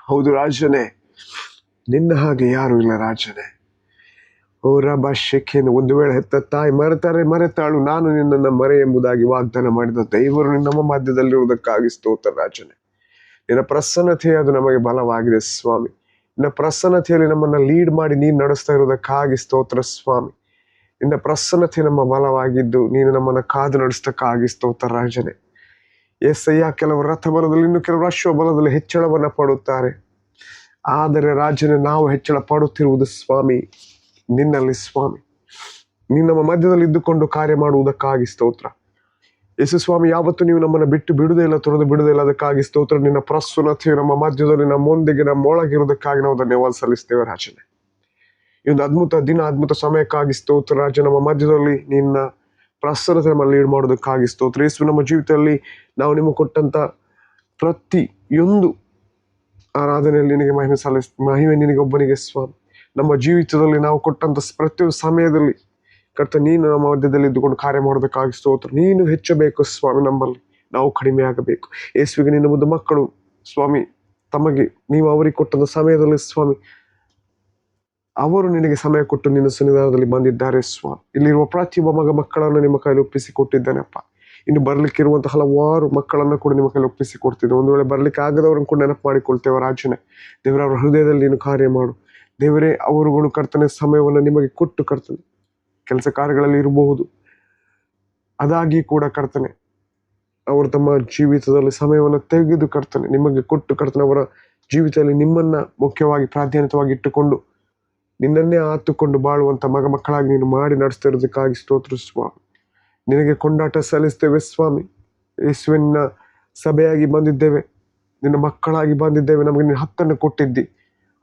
ಹೌದು ರಾಜನೇ, ನಿನ್ನ ಹಾಗೆ ಯಾರು ಇಲ್ಲ ರಾಜನೇ. ಓ ರಬ ಶೆಖೆನು, ಒಂದು ವೇಳೆ ಹೆತ್ತ ತಾಯಿ ಮರೆತಾಳು, ನಾನು ನಿನ್ನನ್ನು ಮರೆ ಎಂಬುದಾಗಿ ವಾಗ್ದಾನ ಮಾಡಿದ ದೇವರು ನಮ್ಮ ಮಧ್ಯದಲ್ಲಿರುವುದಕ್ಕಾಗಿ ಸ್ತೋತ್ರ ರಾಜನೇ. ನಿನ್ನ ಪ್ರಸನ್ನತೆ ಅದು ನಮಗೆ ಬಲವಾಗಿದೆ ಸ್ವಾಮಿ. ನಿನ್ನ ಪ್ರಸನ್ನತೆಯಲ್ಲಿ ನಮ್ಮನ್ನ ಲೀಡ್ ಮಾಡಿ ನೀನು ನಡೆಸ್ತಾ ಇರುವುದಕ್ಕಾಗಿ ಸ್ತೋತ್ರ ಸ್ವಾಮಿ. ನಿನ್ನ ಪ್ರಸನ್ನತೆ ನಮ್ಮ ಬಲವಾಗಿದ್ದು ನೀನು ನಮ್ಮನ್ನ ಕಾದು ನಡೆಸಕ್ಕಾಗಿ ಸ್ತೋತ್ರ ರಾಜನೇ. ಏಸಯ್ಯ, ಕೆಲವರು ರಥಬಲದಲ್ಲಿ, ಇನ್ನು ಕೆಲವರು ಅಶ್ವಬಲದಲ್ಲಿ ಹೆಚ್ಚಳವನ್ನ ಪಡುತ್ತಾರೆ. ಆದರೆ ರಾಜನೇ, ನಾವು ಹೆಚ್ಚಳ ಪಡುತ್ತಿರುವುದು ಸ್ವಾಮಿ ನಿನ್ನಲ್ಲಿ ಸ್ವಾಮಿ. ನೀನು ನಮ್ಮ ಮಧ್ಯದಲ್ಲಿ ಇದ್ದುಕೊಂಡು ಕಾರ್ಯ ಮಾಡುವುದಕ್ಕಾಗಿ ಸ್ತೋತ್ರ. ಯೇಸು ಸ್ವಾಮಿ, ಯಾವತ್ತು ನೀವು ನಮ್ಮನ್ನು ಬಿಟ್ಟು ಬಿಡುವುದೇ ಇಲ್ಲ, ತೊರೆದು ಬಿಡುವುದೇ ಇಲ್ಲ, ಅದಕ್ಕಾಗಿ ಸ್ತೋತ್ರ. ನಿನ್ನ ಪ್ರಸನ್ನತೆಯು ನಮ್ಮ ಮಧ್ಯದಲ್ಲಿ ನಮ್ಮೊಂದಿಗೆ ನಮ್ಮೊಳಗಿರುವುದಕ್ಕಾಗಿ ನಾವು ಧನ್ಯವಾದ ಸಲ್ಲಿಸ್ತೇವೆ ರಾಜನೇ. ಈ ಒಂದು ಅದ್ಭುತ ದಿನ, ಅದ್ಭುತ ಸಮಯಕ್ಕಾಗಿ ಸ್ತೋತ್ರ ರಾಜ. ನಮ್ಮ ಮಧ್ಯದಲ್ಲಿ ನಿನ್ನ ಪ್ರಸನ್ನತೆ ನಮ್ಮ ಲೀಡ್ ಮಾಡೋದಕ್ಕಾಗಿ ಸ್ತೋತ್ರ. ಯೇಸು, ನಮ್ಮ ಜೀವಿತದಲ್ಲಿ ನಾವು ನಿಮಗೆ ಕೊಟ್ಟಂತ ಪ್ರತಿಯೊಂದು ಆರಾಧನೆಯಲ್ಲಿ ನಿನಗೆ ಮಹಿಮೆ ನಿನಗೆ ಒಬ್ಬನಿಗೆ ಸ್ವಾಮಿ. ನಮ್ಮ ಜೀವಿತದಲ್ಲಿ ನಾವು ಕೊಟ್ಟಂತ ಪ್ರತಿಯೊಂದು ಸಮಯದಲ್ಲಿ ಕರ್ತ ನೀನು ನಮ್ಮ ಮಧ್ಯದಲ್ಲಿ ಇದ್ದುಕೊಂಡು ಕಾರ್ಯ ಮಾಡೋದಕ್ಕಾಗಿ ಸ್ತೋತ್ರ. ನೀನು ಹೆಚ್ಚಬೇಕು ಸ್ವಾಮಿ, ನಮ್ಮಲ್ಲಿ ನಾವು ಕಡಿಮೆ ಆಗಬೇಕು. ಯೇಸುವಿಗೆ ನಿನ್ನ ಒಂದು ಮಕ್ಕಳು ಸ್ವಾಮಿ, ತಮಗೆ ನೀವು ಅವರಿಗೆ ಕೊಟ್ಟಂತ ಸಮಯದಲ್ಲಿ ಸ್ವಾಮಿ, ಅವರು ನಿನಗೆ ಸಮಯ ಕೊಟ್ಟು ನಿನ್ನ ಸನ್ನಿಧಾನದಲ್ಲಿ ಬಂದಿದ್ದಾರೆ ಸ್ವಾಮಿ. ಇಲ್ಲಿರುವ ಪ್ರತಿಯೊಬ್ಬ ಮಕ್ಕಳನ್ನು ನಿಮ್ಮ ಕೈಲಿ ಒಪ್ಪಿಸಿ ಕೊಟ್ಟಿದ್ದಾನೆಪ್ಪ. ಇನ್ನು ಬರ್ಲಿಕ್ಕಿರುವಂತಹ ಹಲವಾರು ಮಕ್ಕಳನ್ನು ಕೂಡ ನಿಮ್ಮ ಕೈಲಿ ಒಪ್ಪಿಸಿ ಕೊಡ್ತಿದ್ದೆ. ಒಂದು ವೇಳೆ ಬರ್ಲಿಕ್ಕೆ ಆಗದವ್ರನ್ನು ಕೂಡ ನೆನಪು ಮಾಡಿಕೊಳ್ತೇವೆ ರಾಜನೇ. ದೇವರ ಅವರ ಹೃದಯದಲ್ಲಿ ನೀನು ಕಾರ್ಯ ಮಾಡು ದೇವರೇ. ಅವರುಗಳು ಕರ್ತನೆ ಸಮಯವನ್ನು ನಿಮಗೆ ಕೊಟ್ಟು ಕರ್ತನೆ, ಕೆಲಸ ಕಾರ್ಯಗಳಲ್ಲಿ ಇರಬಹುದು, ಅದಾಗಿ ಕೂಡ ಕರ್ತನೆ ಅವರು ತಮ್ಮ ಜೀವಿತದಲ್ಲಿ ಸಮಯವನ್ನು ತೆಗೆದು ಕರ್ತನೆ ನಿಮಗೆ ಕೊಟ್ಟು ಕರ್ತನೆ ಅವರ ಜೀವಿತದಲ್ಲಿ ನಿಮ್ಮನ್ನ ಮುಖ್ಯವಾಗಿ ಪ್ರಾಧಾನ್ಯತವಾಗಿ ಇಟ್ಟುಕೊಂಡು ನಿನ್ನನ್ನೇ ಆತುಕೊಂಡು ಬಾಳುವಂತ ಮಕ್ಕಳಾಗಿ ನೀನು ಮಾಡಿ ನಡೆಸ್ತಾ ಇರೋದಕ್ಕಾಗಿ ಸ್ತೋತ್ರ ಸ್ವಾಮಿ. ನಿನಗೆ ಕೊಂಡಾಟ ಸಲ್ಲಿಸ್ತೇವೆ ಸ್ವಾಮಿ. ಯೇಸುವಿನ ಸಭೆಯಾಗಿ ಬಂದಿದ್ದೇವೆ, ನಿನ್ನ ಮಕ್ಕಳಾಗಿ ಬಂದಿದ್ದೇವೆ. ನಮಗೆ ನಿನ್ನ ಹಕ್ಕನ್ನು ಕೊಟ್ಟಿದ್ದಿ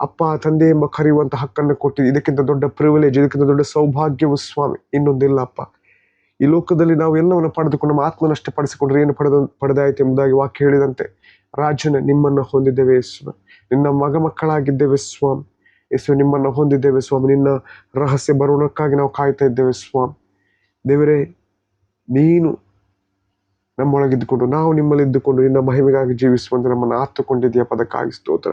ಅಪ್ಪ, ತಂದೆ ಎಂಬ ಕರೆಯುವಂತ ಹಕ್ಕನ್ನು ಕೊಟ್ಟಿದ್ದಿ. ಇದಕ್ಕಿಂತ ದೊಡ್ಡ ಪ್ರಿವಿಲೇಜ್, ಇದಕ್ಕಿಂತ ದೊಡ್ಡ ಸೌಭಾಗ್ಯವು ಸ್ವಾಮಿ ಇನ್ನೊಂದಿಲ್ಲ ಅಪ್ಪ. ಈ ಲೋಕದಲ್ಲಿ ನಾವು ಎಲ್ಲವನ್ನು ಪಡೆದುಕೊಂಡು ನಮ್ಮ ಆತ್ಮನಷ್ಟೇ ಪಡಿಸಿಕೊಂಡ್ರೆ ಏನು ಪಡೆದಾಯ್ತು ಎಂಬುದಾಗಿ ವಾಕ್ಯ ಹೇಳಿದಂತೆ ರಾಜನೇ, ನಿಮ್ಮನ್ನು ಹೊಂದಿದ್ದೇವೆ ಯೇಸು. ನಿನ್ನ ಮಕ್ಕಳಾಗಿದ್ದೇವೆ ಸ್ವಾಮಿ. ಯೇಸು, ನಿಮ್ಮನ್ನು ಹೊಂದಿದ್ದೇವೆ ಸ್ವಾಮಿ. ನಿನ್ನ ರಹಸ್ಯ ಬರುವುದಕ್ಕಾಗಿ ನಾವು ಕಾಯ್ತಾ ಇದ್ದೇವೆ ಸ್ವಾಮಿ. ದೇವರೇ, ನೀನು ನಮ್ಮೊಳಗಿದ್ದುಕೊಂಡು ನಾವು ನಿಮ್ಮಲ್ಲಿ ಇದ್ದುಕೊಂಡು ನಿನ್ನ ಮಹಿಮೆಗಾಗಿ ಜೀವಿಸುವಂತೆ ನಮ್ಮನ್ನು ಆತುಕೊಂಡಿದ್ದೀಯ ಪದಕ್ಕಾಗಿ ಸ್ತೋತ್ರ.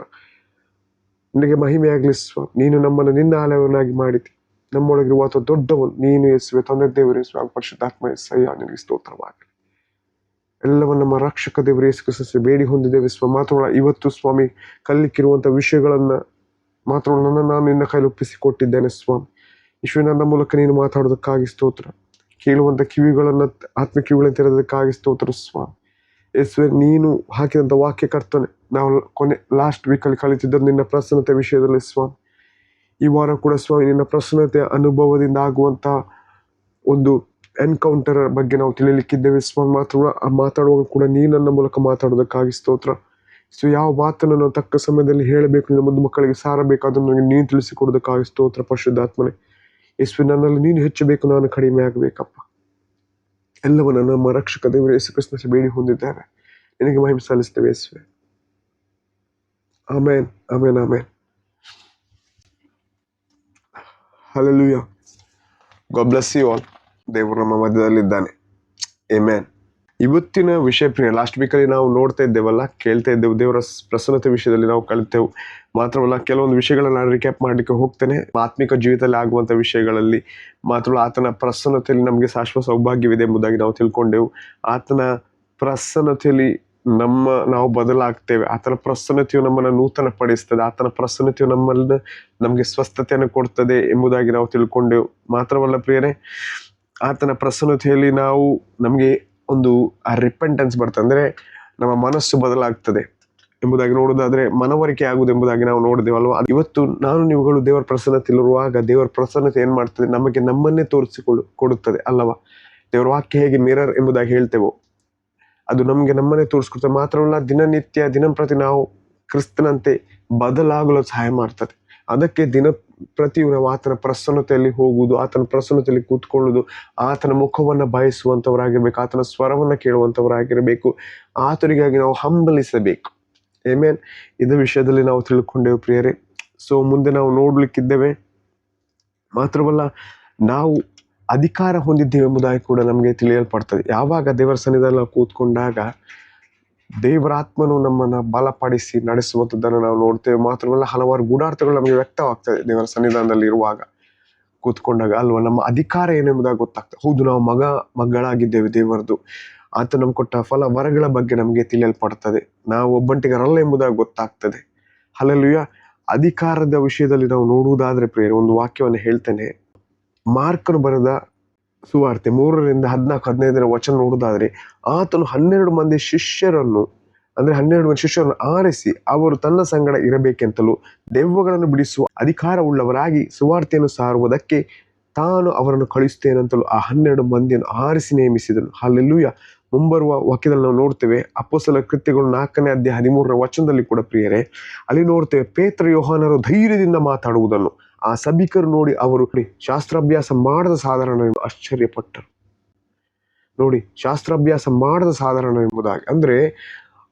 ನಿನಗೆ ಮಹಿಮೆಯಾಗಲಿ ಸ್ವಾಮಿ. ನೀನು ನಮ್ಮನ್ನು ನಿನ್ನ ಆಲಯವನ್ನಾಗಿ ಮಾಡಿದಿ. ನಮ್ಮೊಳಗಿರುವ ಅಥವಾ ದೊಡ್ಡವನು ನೀನು ಯೇಸುವೆ, ತಂದೆ ದೇವರೇ ಸ್ವಾಮಿ, ಪರಿಶುದ್ಧಾತ್ಮ ಯೇಸಯ್ಯ, ನಿನಗೆ ಸ್ತೋತ್ರವಾಗಲಿ. ಎಲ್ಲವನ್ನು ನಮ್ಮ ರಕ್ಷಕ ದೇವರು ಯೇಸು ಕ್ರಿಸ್ತನಲ್ಲಿ ಬೇಡಿ ಹೊಂದಿದ್ದೇವೆ ಸ್ವಾಮಿ. ಮಾತ್ರವಲ್ಲ, ಇವತ್ತು ಸ್ವಾಮಿ ಕಲಿಕ್ಕಿರುವಂಥ ವಿಷಯಗಳನ್ನ ಮಾತ್ರವಲ್ಲ, ನಾನು ನಿನ್ನ ಕೈಲಿ ಒಪ್ಪಿಸಿ ಕೊಟ್ಟಿದ್ದೇನೆ ಸ್ವಾಮಿ. ಯೇಸುವೆ, ನನ್ನ ಮೂಲಕ ನೀನು ಮಾತಾಡೋದಕ್ಕಾಗಿ ಸ್ತೋತ್ರ. ಕೇಳುವಂಥ ಕಿವಿಗಳನ್ನು, ಆತ್ಮ ಕಿವಿಗಳನ್ನು ತೆರೆದಕ್ಕಾಗಿ ಸ್ತೋತ್ರ ಸ್ವಾಮಿ. ಯೇಸುವೆ, ನೀನು ಹಾಕಿದಂಥ ವಾಕ್ಯ ಕರ್ತನೆ, ನಾವು ಲಾಸ್ಟ್ ವೀಕಲ್ಲಿ ಕಲಿತಿದ್ದ ನಿನ್ನ ಪ್ರಸನ್ನತೆ ವಿಷಯದಲ್ಲಿ ಸ್ವಾಮಿ. ಈ ವಾರ ಕೂಡ ಸ್ವಾಮಿ ನಿನ್ನ ಪ್ರಸನ್ನತೆಯ ಅನುಭವದಿಂದ ಆಗುವಂಥ ಒಂದು ಎನ್ಕೌಂಟರ್ ಬಗ್ಗೆ ನಾವು ತಿಳಿಯಲಿಕ್ಕಿದ್ದೇವೆ ಸ್ವಾಮಿ. ಮಾತ್ರವಲ್ಲ, ಆ ಮಾತಾಡುವಾಗ ಕೂಡ ನೀನು ನನ್ನ ಮೂಲಕ ಮಾತಾಡೋದಕ್ಕಾಗಿ ಸ್ತೋತ್ರ. ಸೊ ಯಾವ ಮಾತನ್ನು ನಾವು ತಕ್ಕ ಸಮಯದಲ್ಲಿ ಹೇಳಬೇಕು, ನಿನ್ನ ಮುಂದೆ ಮಕ್ಕಳಿಗೆ ಸಾರಬೇಕು, ಅದನ್ನು ನನಗೆ ನೀನು ತಿಳಿಸಿಕೊಡೋದಕ್ಕಾಗಿ ಸ್ತೋತ್ರ. ಪರಿಶುದ್ಧಾತ್ಮನೇ ಯೇಸುವೆ, ನನ್ನಲ್ಲಿ ನೀನು ಹೆಚ್ಚಬೇಕು, ನಾನು ಕಡಿಮೆ ಆಗಬೇಕಪ್ಪ. ಎಲ್ಲವನ್ನ ನಮ್ಮ ರಕ್ಷಕ ದೇವರು ಯೇಸು ಕ್ರಿಸ್ತನಲ್ಲಿ ಬೇಡಿ ಹೊಂದಿದ್ದಾರೆ. ನಿನಗೆ ಮಹಿಮೆ ಸಲ್ಲಿಸ್ತೇವೆ ಯೇಸುವೆ. Amen, amen, amen. Hallelujah. God bless you all. ದೇವರು ನಮ್ಮ ಮಧ್ಯದಲ್ಲಿದ್ದಾನೆ. ಆಮೆನ್. ಇವತ್ತಿನ ವಿಷಯ ಪ್ರಿಯ, ಲಾಸ್ಟ್ ವೀಕಲ್ಲಿ ನಾವು ನೋಡ್ತಾ ಇದ್ದೇವಲ್ಲ, ಕೇಳ್ತಾ ಇದ್ದೇವೆ, ದೇವರ ಪ್ರಸನ್ನತೆ ವಿಷಯದಲ್ಲಿ ನಾವು ಕಲಿತೆವು. ಮಾತ್ರವಲ್ಲ, ಕೆಲವೊಂದು ವಿಷಯಗಳನ್ನ ನಾನು ರಿಕ್ಯಾಪ್ ಮಾಡಲಿಕ್ಕೆ ಹೋಗ್ತೇನೆ. ಆತ್ಮಿಕ ಜೀವಿತದಲ್ಲಿ ಆಗುವಂಥ ವಿಷಯಗಳಲ್ಲಿ ಮಾತ್ರವಲ್ಲ, ಆತನ ಪ್ರಸನ್ನತೆಯಲ್ಲಿ ನಮಗೆ ಶಾಶ್ವತ ಸೌಭಾಗ್ಯವಿದೆ ಎಂಬುದಾಗಿ ನಾವು ತಿಳ್ಕೊಂಡೆವು. ಆತನ ಪ್ರಸನ್ನತೆಯಲ್ಲಿ ನಾವು ಬದಲಾಗ್ತೇವೆ. ಆತನ ಪ್ರಸನ್ನತೆಯು ನಮ್ಮನ್ನು ನೂತನ ಪಡಿಸ್ತದೆ. ಆತನ ಪ್ರಸನ್ನತೆಯು ನಮಗೆ ಸ್ವಸ್ಥತೆಯನ್ನು ಕೊಡ್ತದೆ ಎಂಬುದಾಗಿ ನಾವು ತಿಳ್ಕೊಂಡೆವು. ಮಾತ್ರವಲ್ಲ ಪ್ರಿಯರೇ, ಆತನ ಪ್ರಸನ್ನತೆಯಲ್ಲಿ ನಮಗೆ ಒಂದು ರಿಪೆಂಟೆನ್ಸ್ ಬರ್ತದೆ, ಅಂದರೆ ನಮ್ಮ ಮನಸ್ಸು ಬದಲಾಗ್ತದೆ ಎಂಬುದಾಗಿ ನೋಡೋದಾದ್ರೆ ಮನವರಿಕೆ ಆಗುವುದು ಎಂಬುದಾಗಿ ನಾವು ನೋಡಿದೆವಲ್ವ. ಇವತ್ತು ನಾನು ನೀವುಗಳು ದೇವರ ಪ್ರಸನ್ನತೆಯಲ್ಲಿರುವಾಗ ದೇವರ ಪ್ರಸನ್ನತೆ ಏನ್ ಮಾಡ್ತದೆ, ನಮಗೆ ನಮ್ಮನ್ನೇ ಕೊಡುತ್ತದೆ ಅಲ್ಲವಾ. ದೇವರ ವಾಕ್ಯ ಹೇಗೆ ಮಿರರ್ ಎಂಬುದಾಗಿ ಹೇಳ್ತೇವೋ, ಅದು ನಮಗೆ ನಮ್ಮನ್ನೇ ತೋರಿಸ್ಕೊಡ್ತದೆ. ಮಾತ್ರವಲ್ಲ, ದಿನನಿತ್ಯ ದಿನಂಪ್ರತಿ ನಾವು ಕ್ರಿಸ್ತನಂತೆ ಬದಲಾಗಲು ಸಹಾಯ ಮಾಡ್ತದೆ. ಅದಕ್ಕೆ ಪ್ರತಿ ನಾವು ಆತನ ಪ್ರಸನ್ನತೆಯಲ್ಲಿ ಹೋಗುವುದು, ಆತನ ಪ್ರಸನ್ನತೆಯಲ್ಲಿ ಕೂತ್ಕೊಳ್ಳುವುದು, ಆತನ ಮುಖವನ್ನು ಬಯಸುವಂಥವರಾಗಿರ್ಬೇಕು, ಆತನ ಸ್ವರವನ್ನು ಕೇಳುವಂಥವರಾಗಿರಬೇಕು, ಆತನಿಗಾಗಿ ನಾವು ಹಂಬಲಿಸಬೇಕು. ಆಮೆನ್. ಇದೇ ವಿಷಯದಲ್ಲಿ ನಾವು ತಿಳ್ಕೊಂಡೆವು ಪ್ರಿಯರೇ. ಸೊ ಮುಂದೆ ನಾವು ನೋಡ್ಲಿಕ್ಕಿದ್ದೇವೆ. ಮಾತ್ರವಲ್ಲ, ನಾವು ಅಧಿಕಾರ ಹೊಂದಿದ್ದೇವೆ ಎಂಬುದಾಗಿ ಕೂಡ ನಮಗೆ ತಿಳಿಯಲ್ಪಡ್ತದೆ. ಯಾವಾಗ ದೇವರ ಸನ್ನಿಧಿಯಲ್ಲಿ ನಾವು ಕೂತ್ಕೊಂಡಾಗ ದೇವರ ಆತ್ಮನು ನಮ್ಮನ್ನು ಬಲಪಡಿಸಿ ನಡೆಸುವಂಥದ್ದನ್ನು ನಾವು ನೋಡ್ತೇವೆ. ಮಾತ್ರವಲ್ಲ, ಹಲವಾರು ಗೂಢಾರ್ಥಗಳು ನಮಗೆ ವ್ಯಕ್ತವಾಗ್ತದೆ ದೇವರ ಸನ್ನಿಧಾನದಲ್ಲಿ ಇರುವಾಗ, ಕೂತ್ಕೊಂಡಾಗ ಅಲ್ವಾ. ನಮ್ಮ ಅಧಿಕಾರ ಏನೆಂಬುದಾಗಿ ಗೊತ್ತಾಗ್ತದೆ. ಹೌದು, ನಾವು ಮಗಳಾಗಿದ್ದೇವೆ ದೇವರದು. ಆತ ನಮ್ಗೆ ಕೊಟ್ಟ ಫಲ ವರಗಳ ಬಗ್ಗೆ ನಮಗೆ ತಿಳಿಯಲ್ಪಡ್ತದೆ. ನಾವು ಒಬ್ಬಂಟಿಗರಲ್ಲ ಎಂಬುದಾಗಿ ಗೊತ್ತಾಗ್ತದೆ. ಹಲ್ಲೆಲೂಯಾ. ಅಧಿಕಾರದ ವಿಷಯದಲ್ಲಿ ನಾವು ನೋಡುವುದಾದ್ರೆ ಪ್ರಿಯರೇ, ಒಂದು ವಾಕ್ಯವನ್ನು ಹೇಳ್ತೇನೆ. ಮಾರ್ಕನು ಬರೆದ ಸುವಾರ್ತೆ 3-14-15 ವಚನ ನೋಡುವುದಾದ್ರೆ, ಆತನು 12 ಮಂದಿ ಶಿಷ್ಯರನ್ನು ಆರಿಸಿ ಅವರು ತನ್ನ ಸಂಗಡ ಇರಬೇಕೆಂತಲೂ ದೆವ್ವಗಳನ್ನು ಬಿಡಿಸುವ ಅಧಿಕಾರವುಳ್ಳವರಾಗಿ ಸುವಾರ್ತೆಯನ್ನು ಸಾರುವುದಕ್ಕೆ ತಾನು ಅವರನ್ನು ಕಳಿಸ್ತೇನೆಂತಲೂ ಆ 12 ಮಂದಿಯನ್ನು ಆರಿಸಿ ನೇಮಿಸಿದನು. ಹಲ್ಲೆಲೂಯಾ. ಮುಂಬರುವ ವಾಕ್ಯದಲ್ಲಿ ನಾವು ನೋಡ್ತೇವೆ, ಅಪೊಸ್ತಲರ ಕೃತ್ಯಗಳು 4ನೇ ಅಧ್ಯಾಯ 13ರ ವಚನದಲ್ಲಿ ಕೂಡ ಪ್ರಿಯರೇ, ಅಲ್ಲಿ ನೋಡ್ತೇವೆ ಪೇತ್ರ ಯೋಹಾನರು ಧೈರ್ಯದಿಂದ ಮಾತಾಡುವುದನ್ನು ಆ ಸಭಿಕರು ನೋಡಿ ಅವರು ಶಾಸ್ತ್ರಾಭ್ಯಾಸ ಮಾಡದ ಸಾಧಾರಣ ಆಶ್ಚರ್ಯಪಟ್ಟರು. ನೋಡಿ, ಶಾಸ್ತ್ರಾಭ್ಯಾಸ ಮಾಡದ ಸಾಧಾರಣ ಎಂಬುದಾಗಿ, ಅಂದ್ರೆ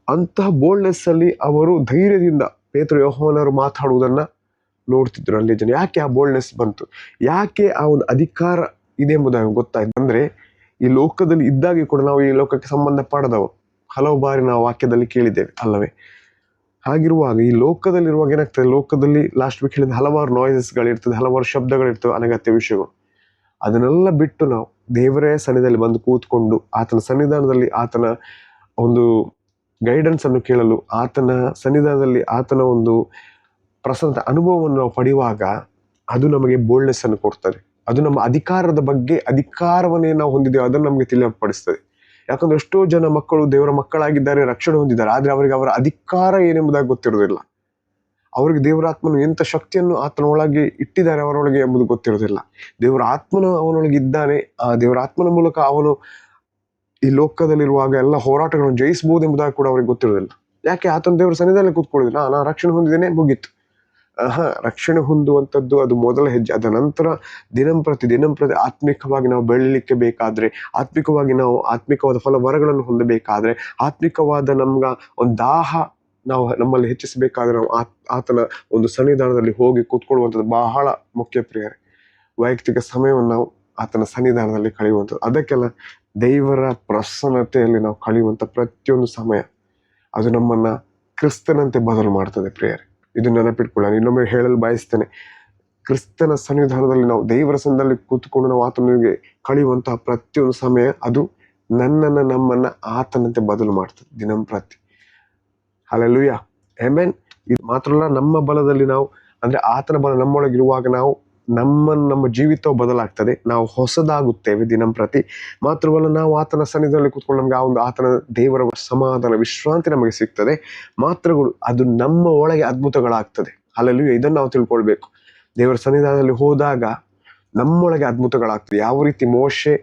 ಅಂತಹ ಬೋಲ್ಡ್ನೆಸ್ ಅಲ್ಲಿ ಅವರು ಧೈರ್ಯದಿಂದ ಪೇತ್ರ ಯೋಹಾನರು ಮಾತಾಡುವುದನ್ನ ನೋಡ್ತಿದ್ರು ಅಲ್ಲಿ ಜನ. ಯಾಕೆ ಆ ಬೋಲ್ಡ್ನೆಸ್ ಬಂತು? ಯಾಕೆ ಆ ಒಂದು ಅಧಿಕಾರ ಇದೆ ಎಂಬುದಾಗಿ ಗೊತ್ತಾಯ್ತು. ಅಂದ್ರೆ ಈ ಲೋಕದಲ್ಲಿ ಇದ್ದಾಗಿ ಕೂಡ ನಾವು ಈ ಲೋಕಕ್ಕೆ ಸಂಬಂಧ ಪಡೆದವು ಹಲವು ಬಾರಿ ನಾವು ವಾಕ್ಯದಲ್ಲಿ ಕೇಳಿದ್ದೇವೆ ಅಲ್ಲವೇ? ಹಾಗಿರುವಾಗ ಈ ಲೋಕದಲ್ಲಿರುವಾಗ ಏನಾಗ್ತದೆ, ಲೋಕದಲ್ಲಿ ಲಾಸ್ಟ್ ವೀಕ್ ಹೇಳಿದ ಹಲವಾರು ನಾಯ್ಸಸ್ಗಳಿರ್ತದೆ, ಹಲವಾರು ಶಬ್ದಗಳಿರ್ತವೆ, ಅನಗತ್ಯ ವಿಷಯಗಳು. ಅದನ್ನೆಲ್ಲ ಬಿಟ್ಟು ನಾವು ದೇವರೇ ಸನ್ನಿಧಾನದಲ್ಲಿ ಬಂದು ಕೂತ್ಕೊಂಡು ಆತನ ಸನ್ನಿಧಾನದಲ್ಲಿ ಆತನ ಒಂದು ಗೈಡೆನ್ಸ್ ಅನ್ನು ಕೇಳಲು, ಆತನ ಸನ್ನಿಧಾನದಲ್ಲಿ ಆತನ ಒಂದು ಪ್ರಸನ್ನ ಅನುಭವವನ್ನು ನಾವು ಪಡೆಯುವಾಗ ಅದು ನಮಗೆ ಬೋಲ್ಡ್ನೆಸ್ ಅನ್ನು ಕೊಡ್ತದೆ. ಅದು ನಮ್ಮ ಅಧಿಕಾರದ ಬಗ್ಗೆ, ಅಧಿಕಾರವನ್ನೇ ನಾವು ಹೊಂದಿದ್ದೇವೆ ಅದನ್ನು ನಮಗೆ ತಿಳಿಯಪಡಿಸ್ತದೆ. ಯಾಕಂದ್ರೆ ಎಷ್ಟೋ ಜನ ಮಕ್ಕಳು ದೇವರ ಮಕ್ಕಳಾಗಿದ್ದಾರೆ, ರಕ್ಷಣೆ ಹೊಂದಿದ್ದಾರೆ, ಆದ್ರೆ ಅವರಿಗೆ ಅವರ ಅಧಿಕಾರ ಏನೆಂಬುದಾಗಿ ಗೊತ್ತಿರೋದಿಲ್ಲ. ಅವರಿಗೆ ದೇವರ ಆತ್ಮನು ಎಂಥ ಶಕ್ತಿಯನ್ನು ಆತನೊಳಗೆ ಇಟ್ಟಿದ್ದಾರೆ ಅವರೊಳಗೆ ಎಂಬುದು ಗೊತ್ತಿರೋದಿಲ್ಲ. ದೇವರ ಆತ್ಮನು ಅವನೊಳಗೆ ಇದ್ದಾನೆ. ಆ ದೇವರ ಆತ್ಮನ ಮೂಲಕ ಅವನು ಈ ಲೋಕದಲ್ಲಿರುವಾಗ ಎಲ್ಲ ಹೋರಾಟಗಳನ್ನು ಜಯಿಸಬಹುದು ಎಂಬುದಾಗಿ ಕೂಡ ಅವ್ರಿಗೆ ಗೊತ್ತಿರೋದಿಲ್ಲ. ಯಾಕೆ? ಆತನ ದೇವರ ಸನ್ನಿಧಾನದಲ್ಲಿ ಕೂತ್ಕೊಳ್ಳೋದಿಲ್ಲ. ನಾನು ರಕ್ಷಣೆ ಹೊಂದಿದ್ದೇನೆ, ಮುಗೀತು. ರಕ್ಷಣೆ ಹೊಂದುವಂಥದ್ದು ಅದು ಮೊದಲ ಹೆಜ್ಜೆ. ಅದ ನಂತರ ದಿನಂಪ್ರತಿ ಆತ್ಮಿಕವಾಗಿ ನಾವು ಬೆಳಲಿಕ್ಕೆ ಬೇಕಾದ್ರೆ, ಆತ್ಮಿಕವಾಗಿ ನಾವು ಆತ್ಮಿಕವಾದ ಫಲ ವರಗಳನ್ನು ಹೊಂದಬೇಕಾದ್ರೆ, ಆತ್ಮಿಕವಾದ ನಮ್ಗ ಒಂದು ದಾಹ ನಾವು ನಮ್ಮಲ್ಲಿ ಹೆಚ್ಚಿಸಬೇಕಾದ್ರೆ ನಾವು ಆತನ ಒಂದು ಸನ್ನಿಧಾನದಲ್ಲಿ ಹೋಗಿ ಕೂತ್ಕೊಳ್ಳುವಂಥದ್ದು ಬಹಳ ಮುಖ್ಯ ಪ್ರಿಯರೇ. ವೈಯಕ್ತಿಕ ಸಮಯವನ್ನು ನಾವು ಆತನ ಸನ್ನಿಧಾನದಲ್ಲಿ ಕಳೆಯುವಂಥದ್ದು, ಅದಕ್ಕೆಲ್ಲ ದೇವರ ಪ್ರಸನ್ನತೆಯಲ್ಲಿ ನಾವು ಕಳೆಯುವಂಥ ಪ್ರತಿಯೊಂದು ಸಮಯ ಅದು ನಮ್ಮನ್ನ ಕ್ರಿಸ್ತನಂತೆ ಬದಲು ಮಾಡ್ತದೆ ಪ್ರಿಯರೇ. ಇದು ನೆನಪಿಟ್ಕೊಳ್ಳ. ಇನ್ನೊಮ್ಮೆ ಹೇಳಲು ಬಯಸ್ತೇನೆ, ಕ್ರಿಸ್ತನ ಸನ್ನಿಧಾನದಲ್ಲಿ ನಾವು ದೇವರ ಸನ್ನಿಧಾನದಲ್ಲಿ ಕೂತ್ಕೊಂಡು ನಾವು ಆತನಿಗೆ ಕಳೆಯುವಂತಹ ಪ್ರತಿಯೊಂದು ಸಮಯ ಅದು ನಮ್ಮನ್ನ ಆತನಂತೆ ಬದಲು ಮಾಡ್ತದೆ ದಿನಂಪ್ರತಿ. Hallelujah, amen. ಇದು ಮಾತ್ರ ಅಲ್ಲ, ನಮ್ಮ ಬಲದಲ್ಲಿ ನಾವು ಅಂದ್ರೆ ಆತನ ಬಲ ನಮ್ಮೊಳಗಿರುವಾಗ ನಾವು ನಮ್ಮ ಜೀವಿತವು ಬದಲಾಗ್ತದೆ, ನಾವು ಹೊಸದಾಗುತ್ತೇವೆ ದಿನಂಪ್ರತಿ. ಮಾತ್ರವಲ್ಲ, ನಾವು ಆತನ ಸನ್ನಿಧಾನದಲ್ಲಿ ಕೂತ್ಕೊಂಡು ನಮ್ಗೆ ಆ ಒಂದು ಆತನ ದೇವರ ಸಮಾಧಾನ ವಿಶ್ರಾಂತಿ ನಮಗೆ ಸಿಗ್ತದೆ. ಮಾತ್ರಗಳು ಅದು ನಮ್ಮ ಒಳಗೆ ಅದ್ಭುತಗಳಾಗ್ತದೆ. ಹಲ್ಲೆಲೂಯಾ, ಇದನ್ನು ನಾವು ತಿಳ್ಕೊಳ್ಬೇಕು. ದೇವರ ಸನ್ನಿಧಾನದಲ್ಲಿ ಹೋದಾಗ ನಮ್ಮೊಳಗೆ ಅದ್ಭುತಗಳಾಗ್ತದೆ. ಯಾವ ರೀತಿ ಮೋಶೆ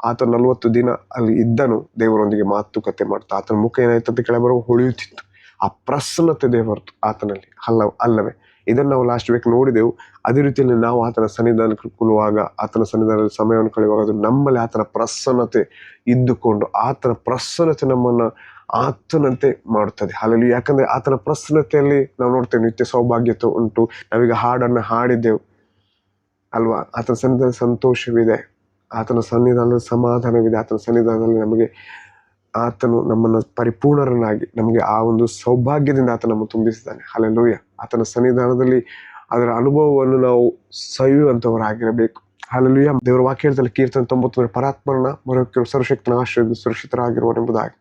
ಆತ 40 ದಿನ ಅಲ್ಲಿ ಇದ್ದನು, ದೇವರೊಂದಿಗೆ ಮಾತುಕತೆ ಮಾಡ್ತಾ ಆತನ ಮುಖ ಏನಾಯ್ತು ಅಂತ ಕೆಳಬರುವ ಹೊಳೆಯುತ್ತಿತ್ತು. ಆ ಪ್ರಸನ್ನತೆ ದೇವರದ್ದು ಆತನಲ್ಲಿ ಅಲ್ಲವೇ? ಇದನ್ನು ನಾವು ಲಾಸ್ಟ್ ವೀಕ್ ನೋಡಿದೆವು. ಅದೇ ರೀತಿಯಲ್ಲಿ ನಾವು ಆತನ ಸನ್ನಿಧಾನಕ್ಕೆ ಕೂರುವಾಗ, ಆತನ ಸನ್ನಿಧಾನದಲ್ಲಿ ಸಮಯವನ್ನು ಕಳೆಯುವಾಗ ಅದು ನಮ್ಮಲ್ಲಿ ಆತನ ಪ್ರಸನ್ನತೆ ಇದ್ದುಕೊಂಡು ಆತನ ಪ್ರಸನ್ನತೆ ನಮ್ಮನ್ನ ಆತನಂತೆ ಮಾಡುತ್ತದೆ. ಹಲ್ಲೆಲೂಯಾ. ಯಾಕಂದ್ರೆ ಆತನ ಪ್ರಸನ್ನತೆಯಲ್ಲಿ ನಾವು ನೋಡ್ತೇವೆ ನಿತ್ಯ ಸೌಭಾಗ್ಯತೆ ಉಂಟು. ನಾವೀಗ ಹಾಡನ್ನು ಹಾಡಿದ್ದೆವು ಅಲ್ವಾ? ಆತನ ಸನ್ನಿಧಾನದಲ್ಲಿ ಸಂತೋಷವಿದೆ, ಆತನ ಸನ್ನಿಧಾನದಲ್ಲಿ ಸಮಾಧಾನವಿದೆ, ಆತನ ಸನ್ನಿಧಾನದಲ್ಲಿ ನಮಗೆ ಆತನು ನಮ್ಮನ್ನು ಪರಿಪೂರ್ಣರನ್ನಾಗಿ ನಮಗೆ ಆ ಒಂದು ಸೌಭಾಗ್ಯದಿಂದ ಆತ ನಮ್ಮನ್ನು ತುಂಬಿಸಿದ್ದಾನೆ. ಹಲ್ಲೆಲೂಯಾ. ಆತನ ಸನ್ನಿಧಾನದಲ್ಲಿ ಅದರ ಅನುಭವವನ್ನು ನಾವು ಸವಿಯುವಂಥವರಾಗಿರಬೇಕು. ಹಲ್ಲೆಲೂಯಾ. ದೇವರ ವಾಕ್ಯ ಹೇಳ್ತಲ್ಲ, ಕೀರ್ತನೆ 90 ಪರಾತ್ಮರನ್ನ ಮೊರೆಯಿಕ್ಕಲು ಸರ್ವಶಕ್ತನ ಆಶ್ರಯದಲ್ಲಿ ಸುರಕ್ಷಿತರಾಗಿರುವನೆಂಬುದಾಗಿ.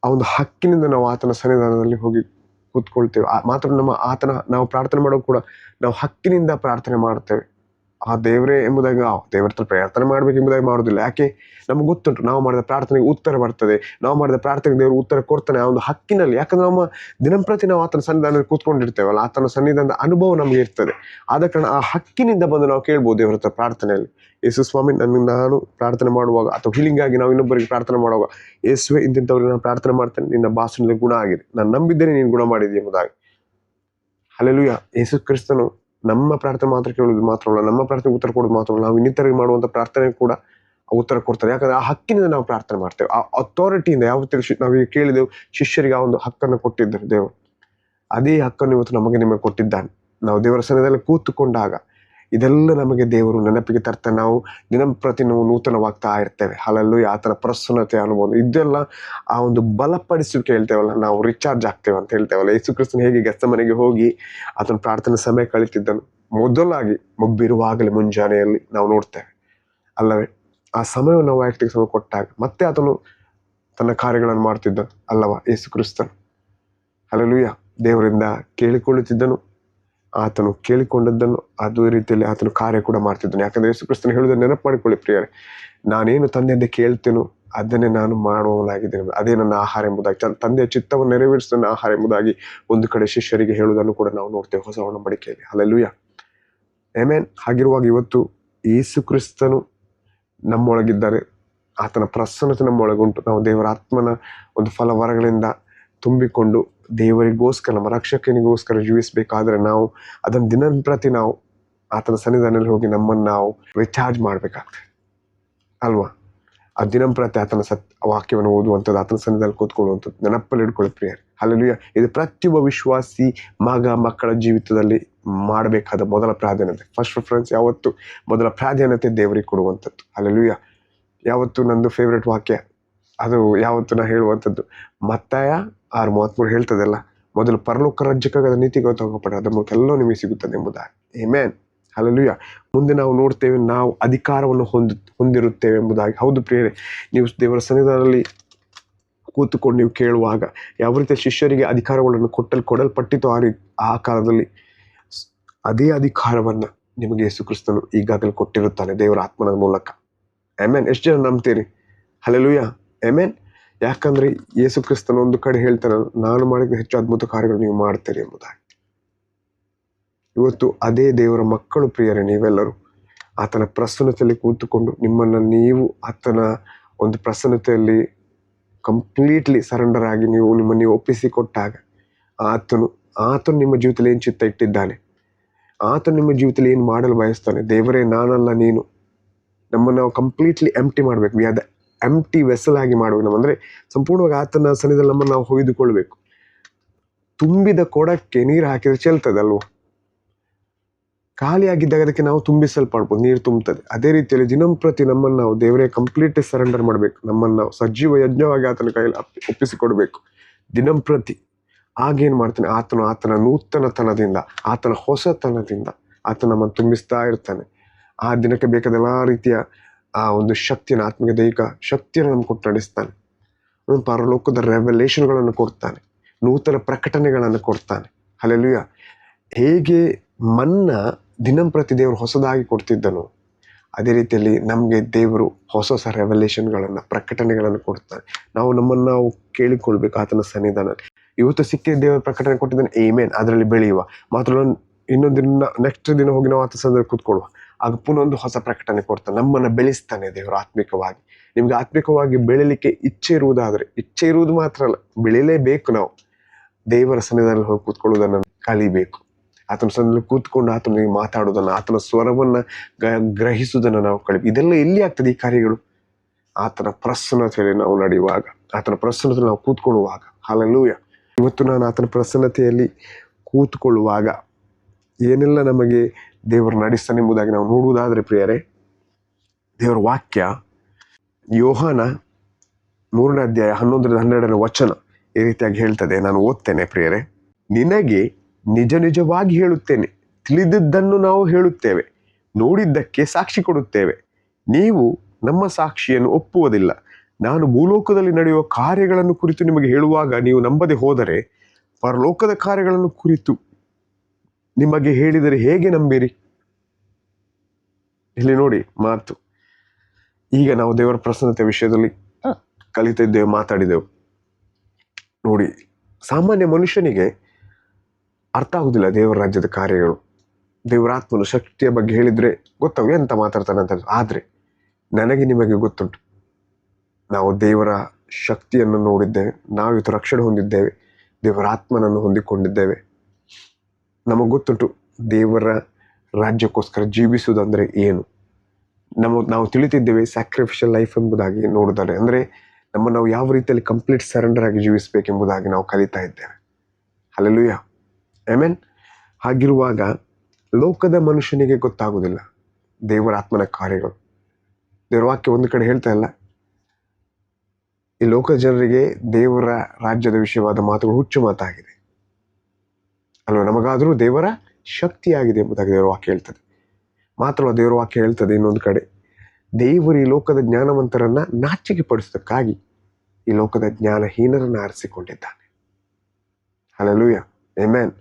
ಆ ಒಂದು ಹಕ್ಕಿನಿಂದ ನಾವು ಆತನ ಸನ್ನಿಧಾನದಲ್ಲಿ ಹೋಗಿ ಕೂತ್ಕೊಳ್ತೇವೆ. ಮಾತ್ರ ನಾವು ಪ್ರಾರ್ಥನೆ ಮಾಡೋದು ಕೂಡ ನಾವು ಹಕ್ಕಿನಿಂದ ಪ್ರಾರ್ಥನೆ ಮಾಡ್ತೇವೆ. ಆ ದೇವರೇ ಎಂಬುದಾಗಿ ನಾವು ದೇವರ ಹತ್ರ ಪ್ರಾರ್ಥನೆ ಮಾಡ್ಬೇಕು ಎಂಬುದಾಗಿ ಮಾಡೋದಿಲ್ಲ. ಯಾಕೆ? ನಮ್ಗೆ ಗೊತ್ತುಂಟು ನಾವು ಮಾಡಿದ ಪ್ರಾರ್ಥನೆಗೆ ಉತ್ತರ ಬರ್ತದೆ, ನಾವು ಮಾಡಿದ ಪ್ರಾರ್ಥನೆಗೆ ದೇವರು ಉತ್ತರ ಕೊಡ್ತಾನೆ ಆ ಒಂದು ಹಕ್ಕಿನಲ್ಲಿ. ಯಾಕಂದ್ರೆ ನಮ್ಮ ದಿನಂಪ್ರತಿ ನಾವು ಆತನ ಸನ್ನಿಧಾನದಲ್ಲಿ ಕೂತ್ಕೊಂಡಿರ್ತೇವಲ್ಲ, ಆತನ ಸನ್ನಿಧಾನದ ಅನುಭವ ನಮಗೆ ಇರ್ತದೆ. ಆದ ಕಾರಣ ಆ ಹಕ್ಕಿನಿಂದ ಬಂದು ನಾವು ಕೇಳ್ಬೋದು ದೇವರ ಹತ್ರ ಪ್ರಾರ್ಥನೆಯಲ್ಲಿ, ಯೇಸು ಸ್ವಾಮಿ ನಾನು ಪ್ರಾರ್ಥನೆ ಮಾಡುವಾಗ ಅಥವಾ ಹೀಲಿಂಗ್ ಆಗಿ ನಾವು ಇನ್ನೊಬ್ಬರಿಗೆ ಪ್ರಾರ್ಥನೆ ಮಾಡುವಾಗ, ಯೇಸುವೆ ಇಂತಿಂಥವ್ರಿಗೆ ನಾನು ಪ್ರಾರ್ಥನೆ ಮಾಡ್ತೇನೆ, ನಿನ್ನ ಭಾಷಣದಲ್ಲಿ ಗುಣ ಆಗಿದೆ, ನಾನು ನಂಬಿದ್ದೇನೆ ನೀನು ಗುಣ ಮಾಡಿದ್ದೆ ಎಂಬುದಾಗಿ. ಹಲ್ಲೆಲೂಯಾ. ಯೇಸು ಕ್ರಿಸ್ತನು ನಮ್ಮ ಪ್ರಾರ್ಥನೆ ಮಾತ್ರ ಕೇಳೋದು ಮಾತ್ರವಲ್ಲ, ನಮ್ಮ ಪ್ರಾರ್ಥನೆಗೆ ಉತ್ತರ ಕೊಡೋದು ಮಾತ್ರವಲ್ಲ, ನಾವು ಇನ್ನಿತರಿಗೆ ಮಾಡುವಂಥ ಪ್ರಾರ್ಥನೆ ಕೂಡ ಉತ್ತರ ಕೊಡ್ತಾರೆ. ಯಾಕಂದ್ರೆ ಆ ಹಕ್ಕಿನಿಂದ ನಾವು ಪ್ರಾರ್ಥನೆ ಮಾಡ್ತೇವೆ, ಆ ಅಥಾರಿಟಿಯಿಂದ. ಯಾವ ನಾವೀಗ ಕೇಳಿದೆವು, ಶಿಷ್ಯರಿಗೆ ಆ ಒಂದು ಹಕ್ಕನ್ನು ಕೊಟ್ಟಿದ್ದರು ದೇವರು. ಅದೇ ಹಕ್ಕನ್ನು ಇವತ್ತು ನಮಗೆ ನಿಮಗೆ ಕೊಟ್ಟಿದ್ದಾನೆ. ನಾವು ದೇವರ ಸನ್ನಿಧಾನದಲ್ಲಿ ಕೂತುಕೊಂಡಾಗ ಇದೆಲ್ಲ ನಮಗೆ ದೇವರು ನೆನಪಿಗೆ ತರ್ತಾ ನಾವು ದಿನಂಪ್ರತಿ ನಾವು ನೂತನವಾಗ್ತಾ ಇರ್ತೇವೆ. ಹಲಲ್ಲೂಯ. ಆತನ ಪ್ರಸನ್ನತೆ ಅನುಭವ ಇದೆಲ್ಲ ಆ ಒಂದು ಬಲಪಡಿಸುವಿಕೆ ಹೇಳ್ತೇವಲ್ಲ, ನಾವು ರಿಚಾರ್ಜ್ ಆಗ್ತೇವೆ ಅಂತ ಹೇಳ್ತೇವಲ್ಲ. ಯೇಸು ಕ್ರಿಸ್ತನು ಹೇಗೆ ಗೆತ್ಸೆಮನೆಗೆ ಹೋಗಿ ಆತನ ಪ್ರಾರ್ಥನೆ ಸಮಯ ಕಳೀತಿದ್ದನು, ಮೊದಲಾಗಿ ಮಬ್ಬಿರುವಾಗಲೇ ಮುಂಜಾನೆಯಲ್ಲಿ ನಾವು ನೋಡ್ತೇವೆ ಅಲ್ಲವೇ. ಆ ಸಮಯವನ್ನು ನಾವು ವೈಯಕ್ತಿಕ ಸಮಯ ಕೊಟ್ಟಾಗ ಮತ್ತೆ ಆತನು ತನ್ನ ಕಾರ್ಯಗಳನ್ನು ಮಾಡ್ತಿದ್ದನು ಅಲ್ಲವಾ ಯೇಸು ಕ್ರಿಸ್ತನು. ಹಲ್ಲೆಲೂಯಾ. ದೇವರಿಂದ ಕೇಳಿಕೊಳ್ಳುತ್ತಿದ್ದನು, ಆತನು ಕೇಳಿಕೊಂಡದ್ದನ್ನು ಅದೇ ರೀತಿಯಲ್ಲಿ ಆತನು ಕಾರ್ಯ ಕೂಡ ಮಾಡ್ತಿದ್ದನು. ಯಾಕಂದ್ರೆ ಯೇಸು ಕ್ರಿಸ್ತನು ಹೇಳುವುದನ್ನು ನೆನಪು ಮಾಡಿಕೊಳ್ಳಿ ಪ್ರಿಯರೇ, ನಾನೇನು ತಂದೆಯಿಂದ ಕೇಳ್ತೇನೋ ಅದನ್ನೇ ನಾನು ಮಾಡುವವನಾಗಿದ್ದೇನೆ, ಅದೇ ನನ್ನ ಆಹಾರ ಎಂಬುದಾಗಿ, ತಂದೆಯ ಚಿತ್ತವನ್ನು ನೆರವೇರಿಸಿ ನನ್ನ ಆಹಾರ ಎಂಬುದಾಗಿ ಒಂದು ಕಡೆ ಶಿಷ್ಯರಿಗೆ ಹೇಳುವುದನ್ನು ಕೂಡ ನಾವು ನೋಡ್ತೇವೆ ಹೊಸ ಒಡಂಬಡಿಕೆಯಲ್ಲಿ. ಹಲ್ಲೆಲೂಯಾ. ಆಮೆನ್. ಹಾಗಿರುವಾಗ ಇವತ್ತು ಯೇಸು ಕ್ರಿಸ್ತನು ನಮ್ಮೊಳಗಿದ್ದಾರೆ, ಆತನ ಪ್ರಸನ್ನತೆ ನಮ್ಮೊಳಗುಂಟು. ನಾವು ದೇವರ ಆತ್ಮನ ಒಂದು ಫಲವರಗಳಿಂದ ತುಂಬಿಕೊಂಡು ದೇವರಿಗೋಸ್ಕರ, ನಮ್ಮ ರಕ್ಷಕನಿಗೋಸ್ಕರ ಜೀವಿಸಬೇಕಾದ್ರೆ ನಾವು ಅದನ್ನು ದಿನಂಪ್ರತಿ ನಾವು ಆತನ ಸನ್ನಿಧಾನದಲ್ಲಿ ಹೋಗಿ ನಮ್ಮನ್ನು ನಾವು ರಿಚಾರ್ಜ್ ಮಾಡಬೇಕಾಗ್ತದೆ ಅಲ್ವಾ. ಆ ದಿನಂಪ್ರತಿ ಆತನ ವಾಕ್ಯವನ್ನು ಓದುವಂಥದ್ದು, ಆತನ ಸನ್ನಿಧಾನದಲ್ಲಿ ಕೂತ್ಕೊಳ್ಳುವಂಥದ್ದು ನೆನಪಲ್ಲಿ ಇಟ್ಕೊಳ್ಳಿ ಪ್ರಿಯರೇ. ಹಲ್ಲೆಲೂಯಾ. ಇದು ಪ್ರತಿಯೊಬ್ಬ ವಿಶ್ವಾಸಿ ಮಕ್ಕಳ ಜೀವಿತದಲ್ಲಿ ಮಾಡಬೇಕಾದ ಮೊದಲ ಪ್ರಾಧಾನ್ಯತೆ. ಫಸ್ಟ್ ಪ್ರಿಫರೆನ್ಸ್ ಯಾವತ್ತು ಮೊದಲ ಪ್ರಾಧಾನ್ಯತೆ ದೇವರಿಗೆ ಕೊಡುವಂಥದ್ದು. ಹಲ್ಲೆಲೂಯಾ. ಯಾವತ್ತು ನಂದು ಫೇವ್ರೆಟ್ ವಾಕ್ಯ ಅದು ಯಾವತ್ತು ನಾ ಹೇಳುವಂಥದ್ದು ಮತ್ತಾಯ 6:33 ಹೇಳ್ತದಲ್ಲ, ಮೊದಲು ಪರಲೋಕ ರಾಜ್ಯಕ್ಕಾಗಿ ಅದರ ನೀತಿಗೆ ತಗೋಪಡ್ರೆ ಅದರ ಮೂಲಕ ಎಲ್ಲವೂ ನಿಮಗೆ ಸಿಗುತ್ತದೆ ಎಂಬುದಾಗಿ. ಆಮೆನ್. ಹಲ್ಲೆಲೂಯಾ. ಮುಂದೆ ನಾವು ನೋಡ್ತೇವೆ, ನಾವು ಅಧಿಕಾರವನ್ನು ಹೊಂದಿರುತ್ತೇವೆ ಎಂಬುದಾಗಿ. ಹೌದು ಪ್ರಿಯರೇ, ನೀವು ದೇವರ ಸನ್ನಿಧಾನದಲ್ಲಿ ಕೂತುಕೊಂಡು ನೀವು ಕೇಳುವಾಗ ಯಾವ ರೀತಿಯ ಶಿಷ್ಯರಿಗೆ ಅಧಿಕಾರಗಳನ್ನು ಕೊಡಲ್ಪಟ್ಟಿತು ಆ ಕಾಲದಲ್ಲಿ ಅದೇ ಅಧಿಕಾರವನ್ನು ನಿಮಗೆ ಯೇಸು ಕ್ರಿಸ್ತನು ಈಗಾಗಲೇ ಕೊಟ್ಟಿರುತ್ತಾನೆ ದೇವರ ಆತ್ಮನ ಮೂಲಕ. ಆಮೆನ್. ಎಷ್ಟು ಜನ ನಂಬ್ತೀರಿ? ಹಲ್ಲೆಲೂಯಾ. ಆಮೆನ್. ಯಾಕಂದ್ರೆ ಯೇಸು ಕ್ರಿಸ್ತನು ಒಂದು ಕಡೆ ಹೇಳ್ತಾನೆ, ನಾನು ಮಾಡಿದ ಹೆಚ್ಚು ಅದ್ಭುತ ಕಾರ್ಯಗಳು ನೀವು ಮಾಡ್ತೀರಿ ಎಂಬುದಾಗಿ. ಇವತ್ತು ಅದೇ ದೇವರ ಮಕ್ಕಳು ಪ್ರಿಯರೇ, ನೀವೆಲ್ಲರೂ ಆತನ ಪ್ರಸನ್ನತೆಯಲ್ಲಿ ಕೂತುಕೊಂಡು ನಿಮ್ಮನ್ನು ನೀವು ಆತನ ಒಂದು ಪ್ರಸನ್ನತೆಯಲ್ಲಿ ಕಂಪ್ಲೀಟ್ಲಿ ಸರೆಂಡರ್ ಆಗಿ ನಿಮ್ಮನ್ನು ನೀವು ಒಪ್ಪಿಸಿಕೊಟ್ಟಾಗ ಆತನು ನಿಮ್ಮ ಜೀವಿತದಲ್ಲಿ ಏನು ಚಿತ್ತ ಇಟ್ಟಿದ್ದಾನೆ, ಆತನು ನಿಮ್ಮ ಜೀವಿತದಲ್ಲಿ ಏನು ಮಾಡಲು ಬಯಸ್ತಾನೆ. ದೇವರೇ, ನಾನಲ್ಲ ನೀನು, ನಮ್ಮನ್ನು ನಾವು ಕಂಪ್ಲೀಟ್ಲಿ ಎಂಪ್ಟಿ ಮಾಡಬೇಕು. We are the empty vessel ಆಗಿ ಮಾಡಬೇಕು. ನಮ್ಮಂದರೆ ಸಂಪೂರ್ಣವಾಗಿ ಆತನ ಸನ್ನಿಧಿಯಲ್ಲಿ ನಮ್ಮನ್ನು ನಾವು ಹೊಯ್ದುಕೊಳ್ಬೇಕು. ತುಂಬಿದ ಕೊಡಕ್ಕೆ ನೀರು ಹಾಕಿದ್ರೆ ಚೆಲ್ತದಲ್ವ, ಖಾಲಿ ಆಗಿದ್ದಾಗ ಅದಕ್ಕೆ ನಾವು ತುಂಬಿಸಲ್ಪಡ್ಬೋದು, ನೀರು ತುಂಬುತ್ತದೆ. ಅದೇ ರೀತಿಯಲ್ಲಿ ದಿನಂಪ್ರತಿ ನಮ್ಮನ್ನು ನಾವು ದೇವರೇ ಕಂಪ್ಲೀಟ್ಲಿ ಸರೆಂಡರ್ ಮಾಡಬೇಕು. ನಮ್ಮನ್ನು ನಾವು ಸಜೀವ ಯಜ್ಞವಾಗಿ ಆತನ ಕೈಯಲ್ಲಿ ಒಪ್ಪಿಸಿಕೊಡ್ಬೇಕು ದಿನಂಪ್ರತಿ. ಆಗೇನು ಮಾಡ್ತಾನೆ ಆತನ ನೂತನತನದಿಂದ, ಆತನ ಹೊಸತನದಿಂದ ಆತನ ನಮ್ಮನ್ನು ತುಂಬಿಸ್ತಾ ಇರ್ತಾನೆ. ಆ ದಿನಕ್ಕೆ ಬೇಕಾದ ಎಲ್ಲ ರೀತಿಯ ಆ ಒಂದು ಶಕ್ತಿಯನ್ನು, ಆತ್ಮಿಕ ದೈಹಿಕ ಶಕ್ತಿಯನ್ನು ನಮ್ಗೆ ಕೊಟ್ಟು ನಡೆಸ್ತಾನೆ. ಪರಲೋಕದ ರೆವಲ್ಯೂಷನ್ಗಳನ್ನು ಕೊಡ್ತಾನೆ, ನೂತನ ಪ್ರಕಟಣೆಗಳನ್ನು ಕೊಡ್ತಾನೆ. ಹಲ್ಲೆಲೂಯಾ. ಹೇಗೆ ಮನ್ನ ದಿನಂಪ್ರತಿ ದೇವರು ಹೊಸದಾಗಿ ಕೊಡ್ತಿದ್ದನು, ಅದೇ ರೀತಿಯಲ್ಲಿ ನಮಗೆ ದೇವರು ಹೊಸ ರೆವಲ್ಯೂಷನ್ಗಳನ್ನು, ಪ್ರಕಟಣೆಗಳನ್ನು ಕೊಡ್ತಾನೆ. ನಾವು ನಮ್ಮನ್ನು ನಾವು ಕೇಳಿಕೊಳ್ಬೇಕು ಆತನ ಸನ್ನಿಧಾನ. ಇವತ್ತು ಸಿಕ್ಕಿದ ದೇವರ ಪ್ರಕಟಣೆ ಕೊಟ್ಟಿದ್ದಾನೆ, ಆಮೆನ್, ಅದರಲ್ಲಿ ಬೆಳೆಯುವ. ಮಾತ್ರ ಇನ್ನೊಂದು ದಿನ ನೆಕ್ಸ್ಟ್ ದಿನ ಹೋಗಿ ನಾವು ಆತನ ಸನ್ನಿಧಾನ ಕೂತ್ಕೊಳ್ಳುವ, ಆಗ ಪುನಃ ಒಂದು ಹೊಸ ಪ್ರಕಟಣೆ ಕೊಡ್ತಾನೆ, ನಮ್ಮನ್ನು ಬೆಳೆಸ್ತಾನೆ ದೇವರು ಆತ್ಮಿಕವಾಗಿ. ನಿಮ್ಗೆ ಆತ್ಮಿಕವಾಗಿ ಬೆಳಿಲಿಕ್ಕೆ ಇಚ್ಛೆ ಇರುವುದು ಮಾತ್ರ ಅಲ್ಲ, ಬೆಳೆಯಲೇಬೇಕು. ನಾವು ದೇವರ ಸನ್ನಿಧಾನದಲ್ಲಿ ಹೋಗಿ ಕೂತ್ಕೊಳ್ಳೋದನ್ನು ಕಲಿಬೇಕು. ಆತನ ಸನ್ನಿಧಾನದಲ್ಲಿ ಕೂತ್ಕೊಂಡು ಆತನಿಗೆ ಮಾತಾಡೋದನ್ನು, ಆತನ ಸ್ವರವನ್ನು ಗ್ರಹಿಸುವುದನ್ನು ನಾವು ಕಲಿಬೇಕು. ಇದೆಲ್ಲ ಎಲ್ಲಿ ಆಗ್ತದೆ ಈ ಕಾರ್ಯಗಳು? ಆತನ ಪ್ರಸನ್ನತೆಯಲ್ಲಿ ನಾವು ನಡೆಯುವಾಗ, ಆತನ ಪ್ರಸನ್ನತೆಯಲ್ಲಿ ನಾವು ಕೂತ್ಕೊಳ್ಳುವಾಗ. ಹಲ್ಲೆಲೂಯಾ. ಇವತ್ತು ನಾನು ಆತನ ಪ್ರಸನ್ನತೆಯಲ್ಲಿ ಕೂತ್ಕೊಳ್ಳುವಾಗ ಏನೆಲ್ಲ ನಮಗೆ ದೇವರು ನಡೆಸ್ತಾನೆ ಎಂಬುದಾಗಿ ನಾವು ನೋಡುವುದಾದರೆ ಪ್ರಿಯರೇ, ದೇವರ ವಾಕ್ಯ ಯೋಹಾನ 3ನೇ ಅಧ್ಯಾಯ 11-12 ವಚನ ಈ ರೀತಿಯಾಗಿ ಹೇಳ್ತದೆ. ನಾನು ಓದ್ತೇನೆ ಪ್ರಿಯರೇ. ನಿನಗೆ ನಿಜ ನಿಜವಾಗಿ ಹೇಳುತ್ತೇನೆ, ತಿಳಿದಿದ್ದನ್ನು ನಾವು ಹೇಳುತ್ತೇವೆ, ನೋಡಿದ್ದಕ್ಕೆ ಸಾಕ್ಷಿ ಕೊಡುತ್ತೇವೆ, ನೀವು ನಮ್ಮ ಸಾಕ್ಷಿಯನ್ನು ಒಪ್ಪುವುದಿಲ್ಲ. ನಾನು ಭೂಲೋಕದಲ್ಲಿ ನಡೆಯುವ ಕಾರ್ಯಗಳನ್ನು ಕುರಿತು ನಿಮಗೆ ಹೇಳುವಾಗ ನೀವು ನಂಬದೆ ಹೋದರೆ, ಪರಲೋಕದ ಕಾರ್ಯಗಳನ್ನು ಕುರಿತು ನಿಮಗೆ ಹೇಳಿದರೆ ಹೇಗೆ ನಂಬಿರಿ? ಇಲ್ಲಿ ನೋಡಿ ಮಾತು. ಈಗ ನಾವು ದೇವರ ಪ್ರಸನ್ನತೆ ವಿಷಯದಲ್ಲಿ ಕಲಿತಿದ್ದೇವೆ, ಮಾತಾಡಿದೆವು. ನೋಡಿ, ಸಾಮಾನ್ಯ ಮನುಷ್ಯನಿಗೆ ಅರ್ಥ ಆಗುದಿಲ್ಲ ದೇವರ ರಾಜ್ಯದ ಕಾರ್ಯಗಳು. ದೇವರ ಆತ್ಮನ ಶಕ್ತಿಯ ಬಗ್ಗೆ ಹೇಳಿದ್ರೆ ಗೊತ್ತಾಗ ಎಂತ ಮಾತಾಡ್ತಾನೆ ಅಂತ. ಆದ್ರೆ ನನಗೆ ನಿಮಗೆ ಗೊತ್ತುಂಟು, ನಾವು ದೇವರ ಶಕ್ತಿಯನ್ನು ನೋಡಿದ್ದೇವೆ, ನಾವಿತ್ತು ರಕ್ಷಣೆ ಹೊಂದಿದ್ದೇವೆ, ದೇವರ ಆತ್ಮನನ್ನು ಹೊಂದಿಕೊಂಡಿದ್ದೇವೆ. ನಮಗೆ ಗೊತ್ತುಂಟು ದೇವರ ರಾಜ್ಯಕ್ಕೋಸ್ಕರ ಜೀವಿಸುವುದಂದ್ರೆ ಏನು. ನಾವು ತಿಳಿತಿದ್ದೇವೆ ಸ್ಯಾಕ್ರಿಫಿಷಿಯಲ್ ಲೈಫ್ ಎಂಬುದಾಗಿ ನೋಡಿದರೆ, ಅಂದರೆ ನಾವು ಯಾವ ರೀತಿಯಲ್ಲಿ ಕಂಪ್ಲೀಟ್ ಸರೆಂಡರ್ ಆಗಿ ಜೀವಿಸಬೇಕೆಂಬುದಾಗಿ ನಾವು ಕಲಿತಾ ಇದ್ದೇವೆ. ಹಲ್ಲೆಲೂಯಾ. ಆಮೆನ್. ಹಾಗಿರುವಾಗ ಲೋಕದ ಮನುಷ್ಯನಿಗೆ ಗೊತ್ತಾಗುವುದಿಲ್ಲ ದೇವರ ಆತ್ಮನ ಕಾರ್ಯಗಳು. ದೇವರ ವಾಕ್ಯ ಒಂದು ಕಡೆ ಹೇಳ್ತಾ ಇಲ್ಲ, ಈ ಲೋಕದ ಜನರಿಗೆ ದೇವರ ರಾಜ್ಯದ ವಿಷಯವಾದ ಮಾತುಗಳು ಹುಚ್ಚು ಮಾತಾಗಿದೆ ಅಲ್ವಾ, ನಮಗಾದರೂ ದೇವರ ಶಕ್ತಿಯಾಗಿದೆ ಎಂಬುದಾಗಿ ದೇವರ ವಾಕ್ಯ ಹೇಳ್ತದೆ. ಮಾತ್ರ ದೇವರ ವಾಕ್ಯ ಹೇಳ್ತದೆ ಇನ್ನೊಂದು ಕಡೆ, ದೇವರು ಈ ಲೋಕದ ಜ್ಞಾನವಂತರನ್ನ ನಾಚಿಕೆ ಪಡಿಸೋದಕ್ಕಾಗಿ ಈ ಲೋಕದ ಜ್ಞಾನಹೀನರನ್ನ ಆರಿಸಿಕೊಂಡಿದ್ದಾನೆ. Hallelujah, amen.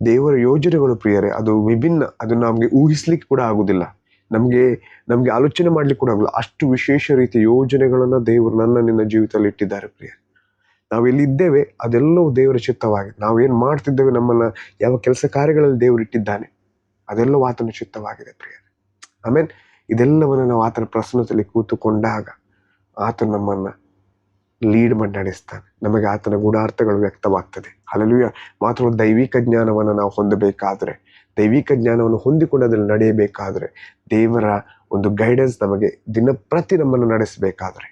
ದೇವರ ಯೋಜನೆಗಳು ಪ್ರಿಯರೇ ಅದು ವಿಭಿನ್ನ, ಅದು ನಮಗೆ ಊಹಿಸ್ಲಿಕ್ಕೆ ಕೂಡ ಆಗುದಿಲ್ಲ, ನಮಗೆ ಆಲೋಚನೆ ಮಾಡ್ಲಿಕ್ಕೆ ಕೂಡ ಆಗುದಿಲ್ಲ. ಅಷ್ಟು ವಿಶೇಷ ರೀತಿಯ ಯೋಜನೆಗಳನ್ನ ದೇವರು ನಿನ್ನ ಜೀವಿತದಲ್ಲಿ ಇಟ್ಟಿದ್ದಾರೆ ಪ್ರಿಯರೇ. ನಾವೆಲ್ಲಿದ್ದೇವೆ ಅದೆಲ್ಲವೂ ದೇವರ ಚಿತ್ತವಾಗಿದೆ. ನಾವೇನು ಮಾಡ್ತಿದ್ದೇವೆ, ನಮ್ಮನ್ನ ಯಾವ ಕೆಲಸ ಕಾರ್ಯಗಳಲ್ಲಿ ದೇವರು ಇಟ್ಟಿದ್ದಾನೆ ಅದೆಲ್ಲವೂ ಆತನ ಚಿತ್ತವಾಗಿದೆ ಪ್ರಿಯರೇ. ಆಮೇಲೆ ಇದೆಲ್ಲವನ್ನು ನಾವು ಆತನ ಪ್ರಸನ್ನತೆಯಲ್ಲಿ ಕೂತುಕೊಂಡಾಗ ಆತನು ನಮ್ಮನ್ನ ಲೀಡ್ ಮಾಡಿ ನಡೆಸ್ತಾನೆ. ನಮಗೆ ಆತನ ಗೂಢಾರ್ಥಗಳು ವ್ಯಕ್ತವಾಗ್ತದೆ. ಹಲ್ಲೆಲೂಯಾ. ಮಾತ್ರ ದೈವಿಕ ಜ್ಞಾನವನ್ನು ನಾವು ಹೊಂದಬೇಕಾದ್ರೆ, ದೈವಿಕ ಜ್ಞಾನವನ್ನು ಹೊಂದಿಕೊಂಡು ಅದರಲ್ಲಿ ನಡೆಯಬೇಕಾದ್ರೆ, ದೇವರ ಒಂದು ಗೈಡೆನ್ಸ್ ನಮಗೆ ದಿನಪ್ರತಿ ನಮ್ಮನ್ನು ನಡೆಸಬೇಕಾದ್ರೆ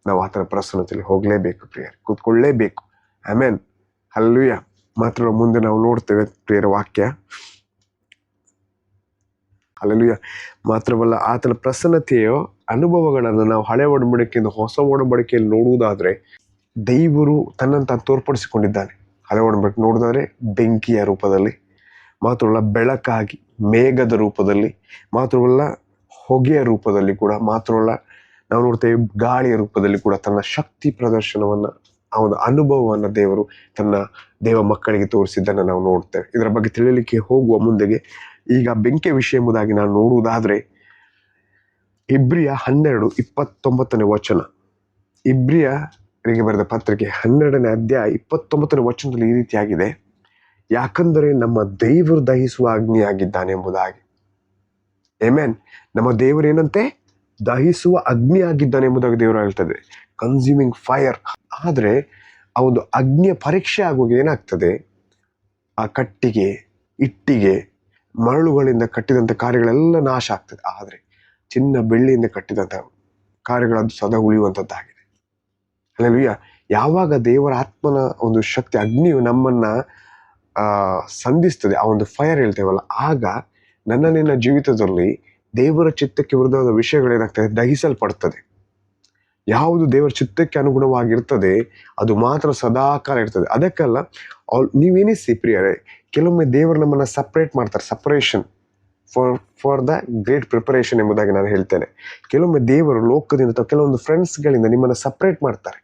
ನಾವು ಆತನ ಪ್ರಸನ್ನತೆಯಲ್ಲಿ ಹೋಗಲೇಬೇಕು ಪ್ರಿಯರೇ, ಕೂತ್ಕೊಳ್ಳೇಬೇಕು. ಆಮೇನ್, ಹಲ್ಲೆಲೂಯಾ. ಮಾತ್ರ ಮುಂದೆ ನಾವು ನೋಡ್ತೇವೆ ಪ್ರಿಯರ ವಾಕ್ಯ. ಹಲ್ಲೆಲೂಯಾ. ಮಾತ್ರವಲ್ಲ, ಆತನ ಪ್ರಸನ್ನತೆಯ ಅನುಭವಗಳನ್ನು ನಾವು ಹಳೆ ಒಡಂಬಡಿಕೆಯಿಂದ ಹೊಸ ಒಡಂಬಡಿಕೆಯಲ್ಲಿ ನೋಡುವುದಾದ್ರೆ, ದೇವರು ತನ್ನನ್ನು ತೋರ್ಪಡಿಸಿಕೊಂಡಿದ್ದಾನೆ. ಹಳೆ ಒಡಂಬಡಿಕೆ ನೋಡುವುದಾದ್ರೆ ಬೆಂಕಿಯ ರೂಪದಲ್ಲಿ, ಮಾತ್ರವಲ್ಲ ಬೆಳಕಾಗಿ ಮೇಘದ ರೂಪದಲ್ಲಿ, ಮಾತ್ರವಲ್ಲ ಹೊಗೆಯ ರೂಪದಲ್ಲಿ ಕೂಡ, ಮಾತ್ರವಲ್ಲ ನಾವು ನೋಡ್ತೇವೆ ಗಾಳಿಯ ರೂಪದಲ್ಲಿ ಕೂಡ ತನ್ನ ಶಕ್ತಿ ಪ್ರದರ್ಶನವನ್ನ, ಆ ಒಂದು ಅನುಭವವನ್ನು ದೇವರು ತನ್ನ ದೇವ ಮಕ್ಕಳಿಗೆ ತೋರಿಸಿದ್ದನ್ನು ನಾವು ನೋಡ್ತೇವೆ. ಇದರ ಬಗ್ಗೆ ತಿಳಿಯಲಿಕ್ಕೆ ಹೋಗುವ ಮುಂದೆಗೆ ಈಗ ಬೆಂಕಿಯ ವಿಷಯ ಎಂಬುದಾಗಿ ನಾನು ನೋಡುವುದಾದ್ರೆ, ಇಬ್ರಿಯ 12:29 ವಚನ, ಇಬ್ರಿಯರಿಗೆ ಬರೆದ ಪತ್ರಿಕೆ 12ನೇ ಅಧ್ಯಾಯ 29ನೇ ವಚನದಲ್ಲಿ ಈ ರೀತಿಯಾಗಿದೆ, ಯಾಕಂದರೆ ನಮ್ಮ ದೇವರು ದಹಿಸುವ ಅಗ್ನಿಯಾಗಿದ್ದಾನೆ ಎಂಬುದಾಗಿ. ಆಮೆನ್. ನಮ್ಮ ದೇವರು ಏನಂತೆ ದಹಿಸುವ ಅಗ್ನಿ ಆಗಿದ್ದಾನೆ ಎಂಬುದಾಗಿ ದೇವರು ಹೇಳ್ತದೆ, ಕನ್ಸ್ಯೂಮಿಂಗ್ ಫೈರ್. ಆದ್ರೆ ಆ ಒಂದು ಅಗ್ನಿಯ ಪರೀಕ್ಷೆ ಆಗುವಾಗ ಏನಾಗ್ತದೆ, ಆ ಕಟ್ಟಿಗೆ, ಇಟ್ಟಿಗೆ, ಮರಳುಗಳಿಂದ ಕಟ್ಟಿದಂಥ ಕಾರ್ಯಗಳೆಲ್ಲ ನಾಶ ಆಗ್ತದೆ. ಆದ್ರೆ ಚಿನ್ನ ಬೆಳ್ಳಿಯಿಂದ ಕಟ್ಟಿದಂಥ ಕಾರ್ಯಗಳದ್ದು ಸದಾ ಉಳಿಯುವಂಥದ್ದಾಗಿದೆ. ಹಲ್ಲೆಲೂಯಾ. ಯಾವಾಗ ದೇವರ ಆತ್ಮನ ಒಂದು ಶಕ್ತಿ, ಅಗ್ನಿಯು ನಮ್ಮನ್ನ ಸಂಧಿಸ್ತದೆ, ಆ ಒಂದು ಫೈರ್ ಹೇಳ್ತೇವಲ್ಲ, ಆಗ ನಿನ್ನ ಜೀವಿತದಲ್ಲಿ ದೇವರ ಚಿತ್ತಕ್ಕೆ ವಿರುದ್ಧವಾದ ವಿಷಯಗಳೇನಾಗ್ತದೆ, ದಹಿಸಲ್ಪಡ್ತದೆ. ಯಾವುದು ದೇವರ ಚಿತ್ತಕ್ಕೆ ಅನುಗುಣವಾಗಿರ್ತದೆ ಅದು ಮಾತ್ರ ಸದಾಕಾಲ ಇರ್ತದೆ. ಅದಕ್ಕಲ್ಲ, ನೀವೇನಿಸಿ ಪ್ರಿಯರೇ, ಕೆಲವೊಮ್ಮೆ ದೇವರು ನಮ್ಮನ್ನ ಸಪ್ರೇಟ್ ಮಾಡ್ತಾರೆ, separation for the great preparation ಎಂಬುದಾಗಿ ನಾನು ಹೇಳ್ತೇನೆ. ಕೆಲವೊಮ್ಮೆ ದೇವರು ಲೋಕದಿಂದ ಅಥವಾ ಕೆಲವೊಂದು ಫ್ರೆಂಡ್ಸ್ಗಳಿಂದ ನಿಮ್ಮನ್ನ ಸಪ್ರೇಟ್ ಮಾಡ್ತಾರೆ.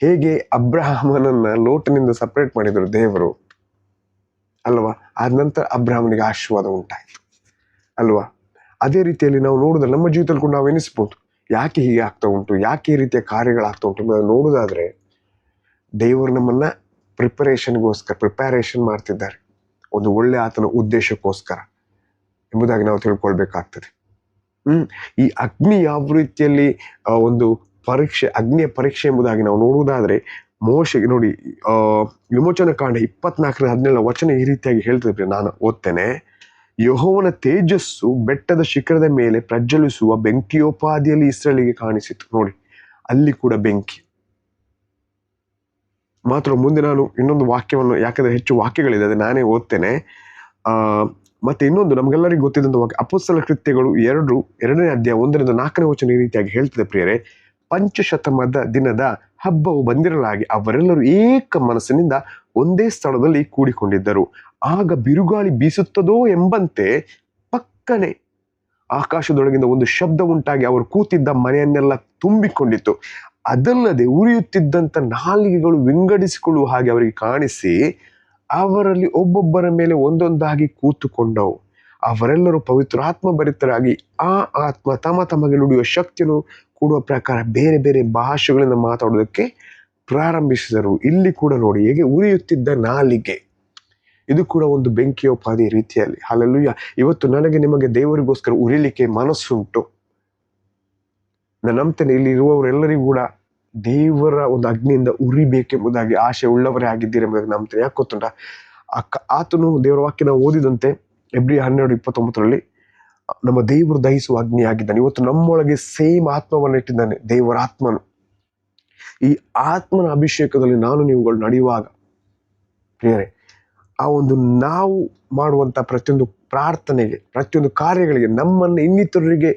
ಹೇಗೆ ಅಬ್ರಹಾಮನನ್ನ ಲೋಟನಿಂದ ಸಪ್ರೇಟ್ ಮಾಡಿದರು ದೇವರು ಅಲ್ವಾ, ಆದ ನಂತರ ಅಬ್ರಹಾಮನಿಗೆ ಆಶೀರ್ವಾದ ಉಂಟಾಯ್ತು ಅಲ್ವಾ. ಅದೇ ರೀತಿಯಲ್ಲಿ ನಾವು ನೋಡಿದ್ರೆ ನಮ್ಮ ಜೀವಿತದಲ್ಲಿ ಕೂಡ ನಾವು ಎನಿಸ್ಬೋದು, ಯಾಕೆ ಹೀಗೆ ಆಗ್ತಾ ಉಂಟು, ಯಾಕೆ ಈ ರೀತಿಯ ಕಾರ್ಯಗಳಾಗ್ತಾ ಉಂಟು ಎಂಬುದನ್ನು ನೋಡುವುದಾದ್ರೆ, ದೇವರು ನಮ್ಮನ್ನ ಪ್ರಿಪರೇಷನ್ ಮಾಡ್ತಿದ್ದಾರೆ ಒಂದು ಒಳ್ಳೆ ಆತನ ಉದ್ದೇಶಕ್ಕೋಸ್ಕರ ಎಂಬುದಾಗಿ ನಾವು ತಿಳ್ಕೊಳ್ಬೇಕಾಗ್ತದೆ. ಈ ಅಗ್ನಿ ಯಾವ ರೀತಿಯಲ್ಲಿ ಒಂದು ಪರೀಕ್ಷೆ, ಅಗ್ನಿಯ ಪರೀಕ್ಷೆ ಎಂಬುದಾಗಿ ನಾವು ನೋಡುವುದಾದ್ರೆ, ಮೋಶೆಗೆ ನೋಡಿ, ವಿಮೋಚನ ಕಾಂಡ 24:17 ವಚನ ಈ ರೀತಿಯಾಗಿ ಹೇಳ್ತಿದ್ರೆ, ನಾನು ಓದ್ತೇನೆ. ಯೆಹೋವನ ತೇಜಸ್ಸು ಬೆಟ್ಟದ ಶಿಖರದ ಮೇಲೆ ಪ್ರಜ್ವಲಿಸುವ ಬೆಂಕಿಯೋಪಾದಿಯಲ್ಲಿ ಇಸ್ರಾಯೇಲಿಗೆ ಕಾಣಿಸಿತು. ನೋಡಿ, ಅಲ್ಲಿ ಕೂಡ ಬೆಂಕಿ. ಮಾತ್ರ ಮುಂದೆ ನಾನು ಇನ್ನೊಂದು ವಾಕ್ಯವನ್ನು, ಯಾಕಂದ್ರೆ ಹೆಚ್ಚು ವಾಕ್ಯಗಳಿದೆ, ಅದು ನಾನೇ ಓದ್ತೇನೆ. ಮತ್ತೆ ಇನ್ನೊಂದು ನಮಗೆಲ್ಲರಿಗೂ ಗೊತ್ತಿದ್ದಂಥ ವಾಕ್ಯ, ಅಪೊಸ್ತಲ ಕೃತ್ಯಗಳು 2ನೇ ಅಧ್ಯಾಯ 1-4ನೇ ವಚನ ಈ ರೀತಿಯಾಗಿ ಹೇಳ್ತದೆ ಪ್ರಿಯರೇ, ಪಂಚಶತಮದ ದಿನದ ಹಬ್ಬವು ಬಂದಿರಲಾಗಿ ಅವರೆಲ್ಲರೂ ಏಕ ಮನಸ್ಸಿನಿಂದ ಒಂದೇ ಸ್ಥಳದಲ್ಲಿ ಕೂಡಿಕೊಂಡಿದ್ದರು. ಆಗ ಬಿರುಗಾಳಿ ಬೀಸುತ್ತದೋ ಎಂಬಂತೆ ಪಕ್ಕನೆ ಆಕಾಶದೊಳಗಿಂದ ಒಂದು ಶಬ್ದ ಉಂಟಾಗಿ ಅವರು ಕೂತಿದ್ದ ಮನೆಯನ್ನೆಲ್ಲ ತುಂಬಿಕೊಂಡಿತ್ತು. ಅದಲ್ಲದೆ ಉರಿಯುತ್ತಿದ್ದಂಥ ನಾಲಿಗೆಗಳು ವಿಂಗಡಿಸಿಕೊಳ್ಳುವ ಹಾಗೆ ಅವರಿಗೆ ಕಾಣಿಸಿ ಅವರಲ್ಲಿ ಒಬ್ಬೊಬ್ಬರ ಮೇಲೆ ಒಂದೊಂದಾಗಿ ಕೂತುಕೊಂಡವು. ಅವರೆಲ್ಲರೂ ಪವಿತ್ರಾತ್ಮ ಭರಿತರಾಗಿ ಆ ಆತ್ಮ ತಮಗೆ ನುಡಿಯುವ ಶಕ್ತಿಯನ್ನು ಕೊಡುವ ಪ್ರಕಾರ ಬೇರೆ ಬೇರೆ ಭಾಷೆಗಳಿಂದ ಮಾತಾಡೋದಕ್ಕೆ ಪ್ರಾರಂಭಿಸಿದರು. ಇಲ್ಲಿ ಕೂಡ ನೋಡಿ, ಹೇಗೆ ಉರಿಯುತ್ತಿದ್ದ ನಾಲಿಗೆ, ಇದು ಕೂಡ ಒಂದು ಬೆಂಕಿಯೋಪಾದಿ ರೀತಿಯಲ್ಲಿ. ಹಲ್ಲೆಲೂಯಾ. ಇವತ್ತು ನನಗೆ ನಿಮಗೆ ದೇವರಿಗೋಸ್ಕರ ಉರಿಲಿಕ್ಕೆ ಮನಸ್ಸುಂಟು. ನಾನು ನಂಬ್ತೇನೆ, ಇಲ್ಲಿ ಇರುವವರೆಲ್ಲರಿಗೂ ಕೂಡ ದೇವರ ಒಂದು ಅಗ್ನಿಯಿಂದ ಉರಿಬೇಕೆಂಬುದಾಗಿ ಆಶೆ ಉಳ್ಳವರೇ ಆಗಿದ್ದೀರಿ ಎಂಬುದಾಗಿ ನಂಬ್ತೇನೆ. ಯಾಕೆ ಗೊತ್ತುಂಟ, ಆತನು ದೇವರ ವಾಕ್ಯ ನಾವು ಓದಿದಂತೆ ಎಬ್ರಿಯ 12:29 ನಮ್ಮ ದೇವರು ದಹಿಸುವ ಅಗ್ನಿ ಆಗಿದ್ದಾನೆ. ಇವತ್ತು ನಮ್ಮೊಳಗೆ ಸೇಮ್ ಆತ್ಮವನ್ನು ಇಟ್ಟಿದ್ದಾನೆ ದೇವರ ಆತ್ಮನು. ಈ ಆತ್ಮನ ಅಭಿಷೇಕದಲ್ಲಿ ನಾನು ನೀವುಗಳು ನಡೆಯುವಾಗ ಪ್ರಿಯರೇ, ಆ ಒಂದು ನಾವು ಮಾಡುವಂಥ ಪ್ರತಿಯೊಂದು ಪ್ರಾರ್ಥನೆಗೆ, ಪ್ರತಿಯೊಂದು ಕಾರ್ಯಗಳಿಗೆ ನಮ್ಮನ್ನು ಇನ್ನಿತರರಿಗೆ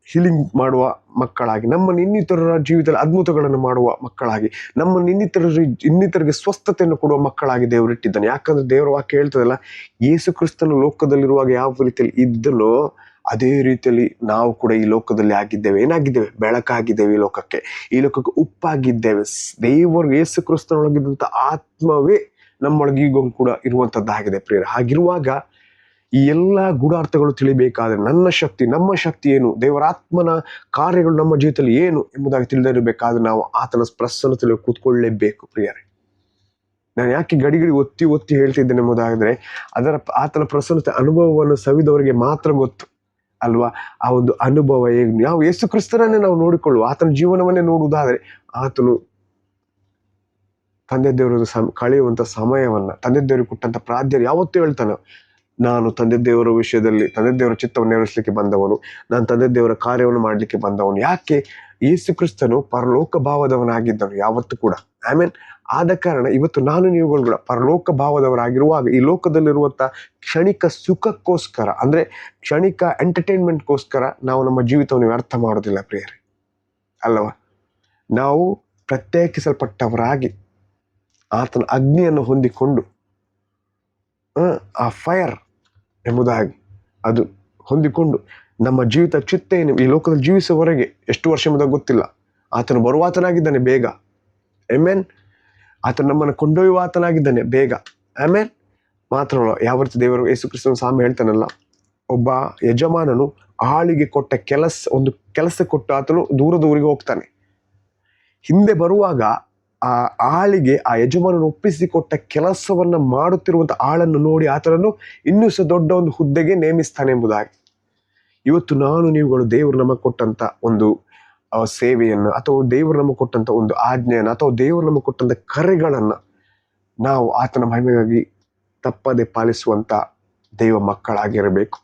ಹೀಲಿಂಗ್ ಮಾಡುವ ಮಕ್ಕಳಾಗಿ, ನಮ್ಮನ್ನು ಇನ್ನಿತರರ ಜೀವಿತದಲ್ಲಿ ಅದ್ಭುತಗಳನ್ನು ಮಾಡುವ ಮಕ್ಕಳಾಗಿ, ನಮ್ಮನ್ನು ಇನ್ನಿತರಿಗೆ ಸ್ವಸ್ಥತೆಯನ್ನು ಕೊಡುವ ಮಕ್ಕಳಾಗಿ ದೇವರು ಇಟ್ಟಿದ್ದಾನೆ. ಯಾಕಂದ್ರೆ ದೇವರ ವಾಕ್ಯ ಹೇಳ್ತದಲ್ಲ, ಯೇಸು ಕ್ರಿಸ್ತನು ಲೋಕದಲ್ಲಿರುವಾಗ ಯಾವ ರೀತಿಯಲ್ಲಿ ಇದ್ದನೋ ಅದೇ ರೀತಿಯಲ್ಲಿ ನಾವು ಕೂಡ ಈ ಲೋಕದಲ್ಲಿ ಆಗಿದ್ದೇವೆ. ಏನಾಗಿದ್ದೇವೆ? ಬೆಳಕಾಗಿದ್ದೇವೆ. ಈ ಲೋಕಕ್ಕೆ ಉಪ್ಪಾಗಿದ್ದೇವೆ. ದೇವರು ಯೇಸು ಕ್ರಿಸ್ತನೊಳಗಿದ್ದಂಥ ಆತ್ಮವೇ ನಮ್ಮೊಳಗೆ ಈಗ ಕೂಡ ಇರುವಂತದ್ದಾಗಿದೆ ಪ್ರಿಯರೇ. ಹಾಗಿರುವಾಗ ಈ ಎಲ್ಲ ಗೂಢಾರ್ಥಗಳು ತಿಳಿಬೇಕಾದ್ರೆ ನಮ್ಮ ಶಕ್ತಿ ಏನು, ದೇವರಾತ್ಮನ ಕಾರ್ಯಗಳು ನಮ್ಮ ಜೀವಿತದಲ್ಲಿ ಏನು ಎಂಬುದಾಗಿ ತಿಳಿದಿರಬೇಕಾದ್ರೆ ನಾವು ಆತನ ಪ್ರಸನ್ನತೆಯಲ್ಲಿ ಕೂತ್ಕೊಳ್ಳೇಬೇಕು ಪ್ರಿಯರೇ. ನಾನು ಯಾಕೆ ಗಡಿ ಒತ್ತಿ ಹೇಳ್ತಿದ್ದೇನೆ ಎಂಬುದಾದ್ರೆ, ಆತನ ಪ್ರಸನ್ನತೆ ಅನುಭವವನ್ನು ಸವಿದವರಿಗೆ ಮಾತ್ರ ಗೊತ್ತು ಅಲ್ವಾ. ಆ ಒಂದು ಅನುಭವ ಹೇಗೆ, ನಾವು ಯೇಸು ಕ್ರಿಸ್ತನನ್ನೇ ನಾವು ನೋಡಿಕೊಳ್ಳುವ, ಆತನ ಜೀವನವನ್ನೇ ನೋಡುವುದಾದ್ರೆ ಆತನು ತಂದೆ ದೇವರ ಕಳೆಯುವಂತ ಸಮಯವನ್ನ, ತಂದೆ ದೇವರಿಗೆ ಕೊಟ್ಟಂತ ಪ್ರಾರ್ಥನೆ ಯಾವತ್ತೂ ಹೇಳ್ತಾನೆ, ನಾನು ತಂದೆ ದೇವರ ವಿಷಯದಲ್ಲಿ ತಂದೆ ದೇವರ ಚಿತ್ತವನ್ನು ನೆರವೇರಿಸಲಿಕ್ಕೆ ಬಂದವನು, ನಾನು ತಂದೆ ದೇವರ ಕಾರ್ಯವನ್ನು ಮಾಡಲಿಕ್ಕೆ ಬಂದವನು. ಯಾಕೆ? ಯೇಸು ಕ್ರಿಸ್ತನು ಪರಲೋಕ ಭಾವದವನಾಗಿದ್ದನು ಯಾವತ್ತೂ ಕೂಡ. ಆಮೇಲೆ ಆದ ಕಾರಣ ಇವತ್ತು ನಾನು ನೀವುಗಳು ಕೂಡ ಪರಲೋಕ ಭಾವದವರಾಗಿರುವಾಗ ಈ ಲೋಕದಲ್ಲಿರುವಂಥ ಕ್ಷಣಿಕ ಸುಖಕ್ಕೋಸ್ಕರ, ಅಂದ್ರೆ ಕ್ಷಣಿಕ ಎಂಟರ್ಟೈನ್ಮೆಂಟ್ಗೋಸ್ಕರ ನಾವು ನಮ್ಮ ಜೀವಿತವನ್ನು ವ್ಯರ್ಥ ಮಾಡೋದಿಲ್ಲ ಪ್ರಿಯರೇ, ಅಲ್ಲವಾ. ನಾವು ಪ್ರತ್ಯೇಕಿಸಲ್ಪಟ್ಟವರಾಗಿ ಆತನ ಅಗ್ನಿಯನ್ನು ಹೊಂದಿಕೊಂಡು ಆ ಫೈರ್ ಎಂಬುದಾಗಿ ಅದು ಹೊಂದಿಕೊಂಡು ನಮ್ಮ ಜೀವಿತ ಚಿತ್ತೇನು ಈ ಲೋಕದಲ್ಲಿ ಜೀವಿಸುವವರೆಗೆ ಎಷ್ಟು ವರ್ಷ ಎಂಬುದಾಗಿ ಗೊತ್ತಿಲ್ಲ. ಆತನು ಬರುವಾತನಾಗಿದ್ದಾನೆ ಬೇಗ. ಆಮೇನ್. ಆತನು ನಮ್ಮನ್ನು ಕೊಂಡೊಯ್ಯುವ ಆತನಾಗಿದ್ದಾನೆ ಬೇಗ. ಆಮೇನ್. ಮಾತ್ರವಲ್ಲ, ಯಾವ ರೀತಿ ದೇವರು ಯೇಸು ಕ್ರಿಸ್ತನ ಸಾಮಿ ಹೇಳ್ತಾನಲ್ಲ, ಒಬ್ಬ ಯಜಮಾನನು ಆಳಿಗೆ ಕೊಟ್ಟ ಒಂದು ಕೆಲಸ ಕೊಟ್ಟು ಆತನು ದೂರದ ಊರಿಗೆ ಹೋಗ್ತಾನೆ. ಹಿಂದೆ ಬರುವಾಗ ಆ ಆಳಿಗೆ ಆ ಯಜಮಾನನು ಒಪ್ಪಿಸಿಕೊಟ್ಟ ಕೆಲಸವನ್ನ ಮಾಡುತ್ತಿರುವಂತ ಆಳನ್ನು ನೋಡಿ ಆತನನ್ನು ಇನ್ನೂ ಸಹ ದೊಡ್ಡ ಒಂದು ಹುದ್ದೆಗೆ ನೇಮಿಸ್ತಾನೆ ಎಂಬುದಾಗಿ. ಇವತ್ತು ನಾನು ನೀವುಗಳು ದೇವರು ನಮಗೆ ಕೊಟ್ಟಂತ ಒಂದು ಸೇವೆಯನ್ನು, ಅಥವಾ ದೇವರು ನಮಗೆ ಕೊಟ್ಟಂತ ಒಂದು ಆಜ್ಞೆಯನ್ನು, ಅಥವಾ ದೇವರು ನಮಗೆ ಕೊಟ್ಟಂತ ಕರೆಗಳನ್ನ ನಾವು ಆತನ ಮಹಿಮೆಗಾಗಿ ತಪ್ಪದೆ ಪಾಲಿಸುವಂತ ದೈವ ಮಕ್ಕಳಾಗಿರಬೇಕು.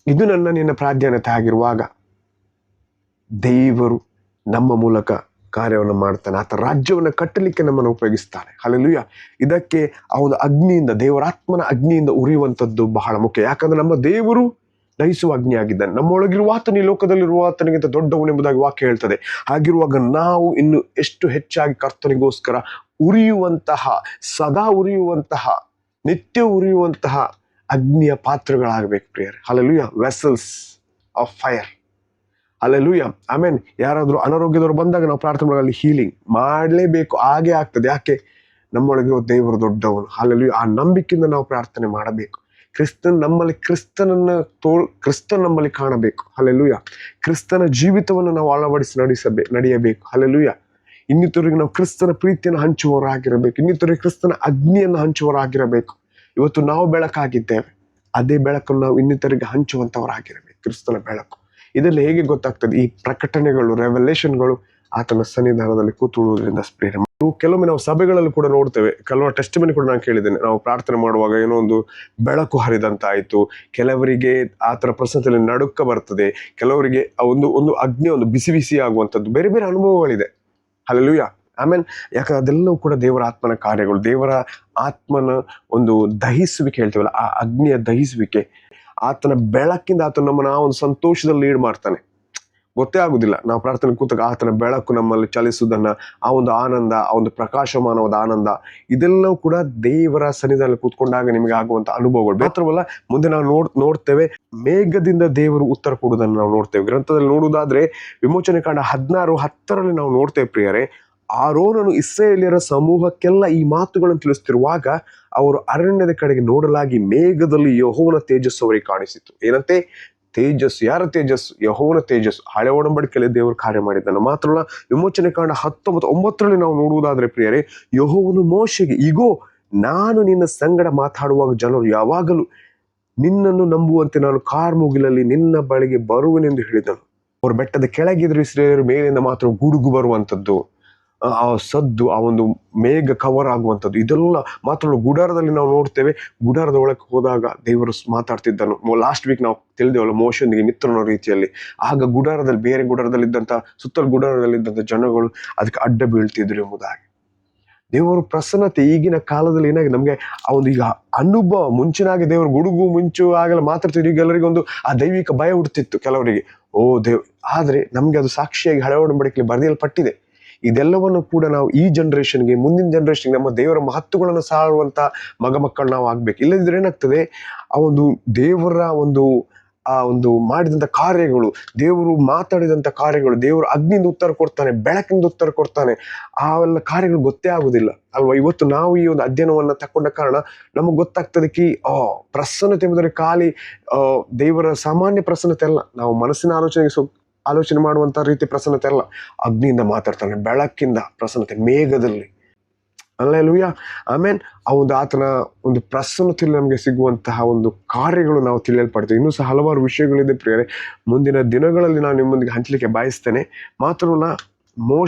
ಇದು ನಿನ್ನ ಪ್ರಾಧಾನ್ಯತೆ ಆಗಿರುವಾಗ ದೇವರು ನಮ್ಮ ಮೂಲಕ ಕಾರ್ಯವನ್ನು ಮಾಡ್ತಾನೆ. ಆತ ರಾಜ್ಯವನ್ನು ಕಟ್ಟಲಿಕ್ಕೆ ನಮ್ಮನ್ನು ಉಪಯೋಗಿಸ್ತಾನೆ. ಹಲ್ಲೆಲೂಯಾ. ಇದಕ್ಕೆ ಆ ಒಂದು ಅಗ್ನಿಯಿಂದ, ದೇವರಾತ್ಮನ ಅಗ್ನಿಯಿಂದ ಉರಿಯುವಂಥದ್ದು ಬಹಳ ಮುಖ್ಯ. ಯಾಕಂದ್ರೆ ನಮ್ಮ ದೇವರು ದಹಿಸುವ ಅಗ್ನಿ ಆಗಿದ್ದಾನೆ. ನಮ್ಮೊಳಗಿರುವ ಆತನ ಈ ಲೋಕದಲ್ಲಿರುವ ಆತನಿಗಿಂತ ದೊಡ್ಡವನೆಂಬುದಾಗಿ ವಾಕ್ಯ ಹೇಳ್ತದೆ. ಹಾಗಿರುವಾಗ ನಾವು ಇನ್ನು ಎಷ್ಟು ಹೆಚ್ಚಾಗಿ ಕರ್ತನಿಗೋಸ್ಕರ ಉರಿಯುವಂತಹ, ಸದಾ ಉರಿಯುವಂತಹ, ನಿತ್ಯ ಉರಿಯುವಂತಹ ಅಗ್ನಿಯ ಪಾತ್ರಗಳಾಗಬೇಕು ಪ್ರಿಯರೇ. Hallelujah. Vessels of fire. Hallelujah. Amen. ಯಾರಾದ್ರೂ ಅನಾರೋಗ್ಯದವರು ಬಂದಾಗ ನಾವು ಪ್ರಾರ್ಥನೆ ಮಾಡಲಿ, ಹೀಲಿಂಗ್ ಮಾಡಲೇಬೇಕು, ಹಾಗೆ ಆಗ್ತದೆ. ಯಾಕೆ? ನಮ್ಮೊಳಗಿರೋ ದೇವರು ದೊಡ್ಡವನು. ಹಲ್ಲೆಲೂಯಾ. ಆ ನಂಬಿಕೆಯಿಂದ ನಾವು ಪ್ರಾರ್ಥನೆ ಮಾಡಬೇಕು. ಕ್ರಿಸ್ತನ್ ನಮ್ಮಲ್ಲಿ ಕಾಣಬೇಕು. ಹಲ್ಲೆಲೂಯಾ. ಕ್ರಿಸ್ತನ ಜೀವಿತವನ್ನು ನಾವು ಅಳವಡಿಸಿ ನಡೆಯಬೇಕು. ಹಲ್ಲೆಲೂಯಾ. ಇನ್ನಿತರಿಗೆ ನಾವು ಕ್ರಿಸ್ತನ ಪ್ರೀತಿಯನ್ನು ಹಂಚುವವರಾಗಿರಬೇಕು. ಇನ್ನಿತರಿಗೆ ಕ್ರಿಸ್ತನ ಅಗ್ನಿಯನ್ನು ಹಂಚುವವರಾಗಿರಬೇಕು. ಇವತ್ತು ನಾವು ಬೆಳಕಾಗಿದ್ದೇವೆ, ಅದೇ ಬೆಳಕನ್ನು ನಾವು ಇನ್ನಿತರಿಗೆ ಹಂಚುವಂತವರಾಗಿರಬೇಕು. ಕ್ರಿಸ್ತನ ಬೆಳಕು. ಇದೆಲ್ಲ ಹೇಗೆ ಗೊತ್ತಾಗ್ತದೆ? ಈ ಪ್ರಕಟಣೆಗಳು, ರೆವಲ್ಯೂಷನ್ಗಳು ಆತನ ಸನ್ನಿಧಾನದಲ್ಲಿ ಕೂತುಕೊಳ್ಳುವುದರಿಂದ ಪ್ರೇರಣೆ. ಕೆಲವೊಮ್ಮೆ ನಾವು ಸಭೆಗಳಲ್ಲಿ ಕೂಡ ನೋಡ್ತೇವೆ, ಕೆಲವರ ಟೆಸ್ಟಿಮನಿ ಕೂಡ ನಾನು ಕೇಳಿದ್ದೇನೆ. ನಾವು ಪ್ರಾರ್ಥನೆ ಮಾಡುವಾಗ ಏನೋ ಒಂದು ಬೆಳಕು ಹರಿದಂತಾಯ್ತು, ಕೆಲವರಿಗೆ ಆತನ ಪ್ರಸನ್ನತೆಯಲ್ಲಿ ನಡುಕ ಬರ್ತದೆ, ಕೆಲವರಿಗೆ ಒಂದು ಅಗ್ನಿ, ಒಂದು ಬಿಸಿ ಬಿಸಿ ಆಗುವಂಥದ್ದು, ಬೇರೆ ಬೇರೆ ಅನುಭವಗಳಿದೆ. ಹಲ್ಲೆಲೂಯಾ. ಆಮೇಲೆ ಯಾಕಂದ್ರೆ ಅದೆಲ್ಲವೂ ಕೂಡ ದೇವರ ಆತ್ಮನ ಕಾರ್ಯಗಳು, ದೇವರ ಆತ್ಮನ ಒಂದು ದಹಿಸುವಿಕೆ ಹೇಳ್ತೀವಲ್ಲ, ಆ ಅಗ್ನಿಯ ದಹಿಸುವಿಕೆ. ಆತನ ಬೆಳಕಿಂದ ಆತನ ನಮ್ಮನ್ನ ಆ ಒಂದು ಸಂತೋಷದಲ್ಲಿ ಲೀಡ್ ಮಾಡ್ತಾನೆ. ಗೊತ್ತೇ ಆಗುದಿಲ್ಲ ನಾವು ಪ್ರಾರ್ಥನೆ ಕೂತಾಗ ಆತನ ಬೆಳಕು ನಮ್ಮಲ್ಲಿ ಚಲಿಸುವುದನ್ನ, ಆ ಒಂದು ಆನಂದ, ಆ ಒಂದು ಪ್ರಕಾಶಮಾನವಾದ ಆನಂದ, ಇದೆಲ್ಲವೂ ಕೂಡ ದೇವರ ಸನ್ನಿಧಾನದಲ್ಲಿ ಕೂತ್ಕೊಂಡಾಗ ನಿಮಗೆ ಆಗುವಂತ ಅನುಭವಗಳು. ಮಾತ್ರವಲ್ಲ, ಮುಂದೆ ನಾವು ನೋಡ್ತೇವೆ, ಮೇಘದಿಂದ ದೇವರು ಉತ್ತರ ಕೊಡುವುದನ್ನು ನಾವು ನೋಡ್ತೇವೆ. ಗ್ರಂಥದಲ್ಲಿ ನೋಡುವುದಾದ್ರೆ ವಿಮೋಚನೆ ಕಾಂಡ 16:10 ನಾವು ನೋಡ್ತೇವೆ ಪ್ರಿಯರೇ. ಆರೋನನು ಇಸ್ರಾಯೇಲ್ಯರ ಸಮೂಹಕ್ಕೆಲ್ಲ ಈ ಮಾತುಗಳನ್ನು ತಿಳಿಸುತ್ತಿರುವಾಗ ಅವರು ಅರಣ್ಯದ ಕಡೆಗೆ ನೋಡಲಾಗಿ ಮೇಘದಲ್ಲಿ ಯೆಹೋವನ ತೇಜಸ್ಸು ಅವರಿಗೆ ಕಾಣಿಸಿತು. ಏನಂತೆ? ತೇಜಸ್ಸು. ಯಾರ ತೇಜಸ್ಸು? ಯೆಹೋವನ ತೇಜಸ್ಸು. ಹಳೆ ಒಡಂಬಡಿಕೆಯಲ್ಲಿ ದೇವರು ಕಾರ್ಯ ಮಾಡಿದ್ದಾನೆ. ಮಾತ್ರವಲ್ಲ, ವಿಮೋಚನೆ ಕಾಂಡ 19:9 ನಾವು ನೋಡುವುದಾದ್ರೆ ಪ್ರಿಯರೇ, ಯೆಹೋವನು ಮೋಶೆಗೆ, ಇಗೋ ನಾನು ನಿನ್ನ ಸಂಗಡ ಮಾತಾಡುವಾಗ ಜನರು ಯಾವಾಗಲೂ ನಿನ್ನನ್ನು ನಂಬುವಂತೆ ನಾನು ಕಾರ್ಮುಗಿಲಲ್ಲಿ ನಿನ್ನ ಬಳಿಗೆ ಬರುವೆನೆಂದು ಹೇಳಿದನು. ಅವರು ಬೆಟ್ಟದ ಕೆಳಗಿದ್ರು ಇಸ್ರಾಯೇಲ್ಯರು ಮೇಲಿಂದ ಮಾತ್ರ ಗುಡುಗು ಬರುವಂಥದ್ದು, ಆ ಸದ್ದು, ಆ ಒಂದು ಮೇಘ ಕವರ್ ಆಗುವಂಥದ್ದು, ಇದೆಲ್ಲ ಮಾತ್ರ ಗುಡಾರದಲ್ಲಿ ನಾವು ನೋಡ್ತೇವೆ. ಗುಡಾರದ ಒಳಗೆ ಹೋದಾಗ ದೇವರು ಮಾತಾಡ್ತಿದ್ದನು. ಲಾಸ್ಟ್ ವೀಕ್ ನಾವು ತಿಳಿದೇವಲ್ಲ, ಮೋಶನಿಗೆ ಮಿತ್ರನ ರೀತಿಯಲ್ಲಿ. ಆಗ ಗುಡಾರದಲ್ಲಿ, ಬೇರೆ ಗುಡಾರದಲ್ಲಿದ್ದಂಥ, ಸುತ್ತಲ ಗುಡಾರದಲ್ಲಿದ್ದಂಥ ಜನಗಳು ಅದಕ್ಕೆ ಅಡ್ಡ ಬೀಳ್ತಿದ್ರು ಎಂಬುದಾಗಿ. ದೇವರ ಪ್ರಸನ್ನತೆ ಈಗಿನ ಕಾಲದಲ್ಲಿ ಏನಾಗಿದೆ, ನಮಗೆ ಆ ಒಂದು ಈಗ ಅನುಭವ, ಮುಂಚಿನಾಗಿ ದೇವರು ಗುಡುಗು ಮುಂಚು ಆಗಲ್ಲ ಮಾತಾಡ್ತಿದ್ರು, ಈಗ ಎಲ್ಲರಿಗೂ ಒಂದು ಆ ದೈವಿಕ ಭಯ ಹುಡ್ತಿತ್ತು ಕೆಲವರಿಗೆ. ಆದ್ರೆ ನಮ್ಗೆ ಅದು ಸಾಕ್ಷಿಯಾಗಿ ಹಳೆ ಒಡಂಬಡಿಕೆಯಲ್ಲಿ ಬರೆಯಲ್ಪಟ್ಟಿದೆ. ಇದೆಲ್ಲವನ್ನು ಕೂಡ ನಾವು ಈ ಜನರೇಷನ್ಗೆ, ಮುಂದಿನ ಜನರೇಷನ್ಗೆ ನಮ್ಮ ದೇವರ ಮಹತ್ವಗಳನ್ನು ಸಾರುವಂತ ಮಕ್ಕಳು ನಾವು ಆಗ್ಬೇಕು. ಇಲ್ಲದಿದ್ರೆ ಏನಾಗ್ತದೆ, ಆ ಒಂದು ದೇವರ ಆ ಒಂದು ಮಾಡಿದಂಥ ಕಾರ್ಯಗಳು, ದೇವರು ಮಾತಾಡಿದಂಥ ಕಾರ್ಯಗಳು, ದೇವರು ಅಗ್ನಿಯಿಂದ ಉತ್ತರ ಕೊಡ್ತಾನೆ, ಬೆಳಕಿಂದ ಉತ್ತರ ಕೊಡ್ತಾನೆ, ಆ ಎಲ್ಲ ಕಾರ್ಯಗಳು ಗೊತ್ತೇ ಆಗುದಿಲ್ಲ ಅಲ್ವಾ. ಇವತ್ತು ನಾವು ಈ ಒಂದು ಅಧ್ಯಯನವನ್ನ ತಕೊಂಡ ಕಾರಣ ನಮಗೆ ಗೊತ್ತಾಗ್ತದೆ ಕಿ ಪ್ರಸನ್ನತೆ ಎಂಬುದರ ಖಾಲಿ ದೇವರ ಸಾಮಾನ್ಯ ಪ್ರಸನ್ನತೆ ಅಲ್ಲ, ನಾವು ಮನಸ್ಸಿನ ಆಲೋಚನೆ ಮಾಡುವಂತ ರೀತಿ ಪ್ರಸನ್ನತೆ ಅಲ್ಲ. ಅಗ್ನಿಯಿಂದ ಮಾತಾಡ್ತಾನೆ, ಬೆಳಕಿಂದ ಪ್ರಸನ್ನತೆ, ಮೇಘದಲ್ಲಿ. ಹಲ್ಲೆಲೂಯಾ, ಆಮೇನ್. ಆ ಒಂದು ಆತನ ಒಂದು ಪ್ರಸನ್ನತೆಯಲ್ಲಿ ನಮಗೆ ಸಿಗುವಂತಹ ಒಂದು ಕಾರ್ಯಗಳು ನಾವು ತಿಳಿಯಲ್ಪಡ್ತೇವೆ. ಇನ್ನೂ ಸಹ ಹಲವಾರು ವಿಷಯಗಳಿದೆ ಪ್ರಿಯರೇ, ಮುಂದಿನ ದಿನಗಳಲ್ಲಿ ನಾನು ನಿಮ್ಮೊಂದಿಗೆ ಹಂಚಲಿಕ್ಕೆ ಬಯಸ್ತೇನೆ. ಮಾತ್ರವಲ್ಲ,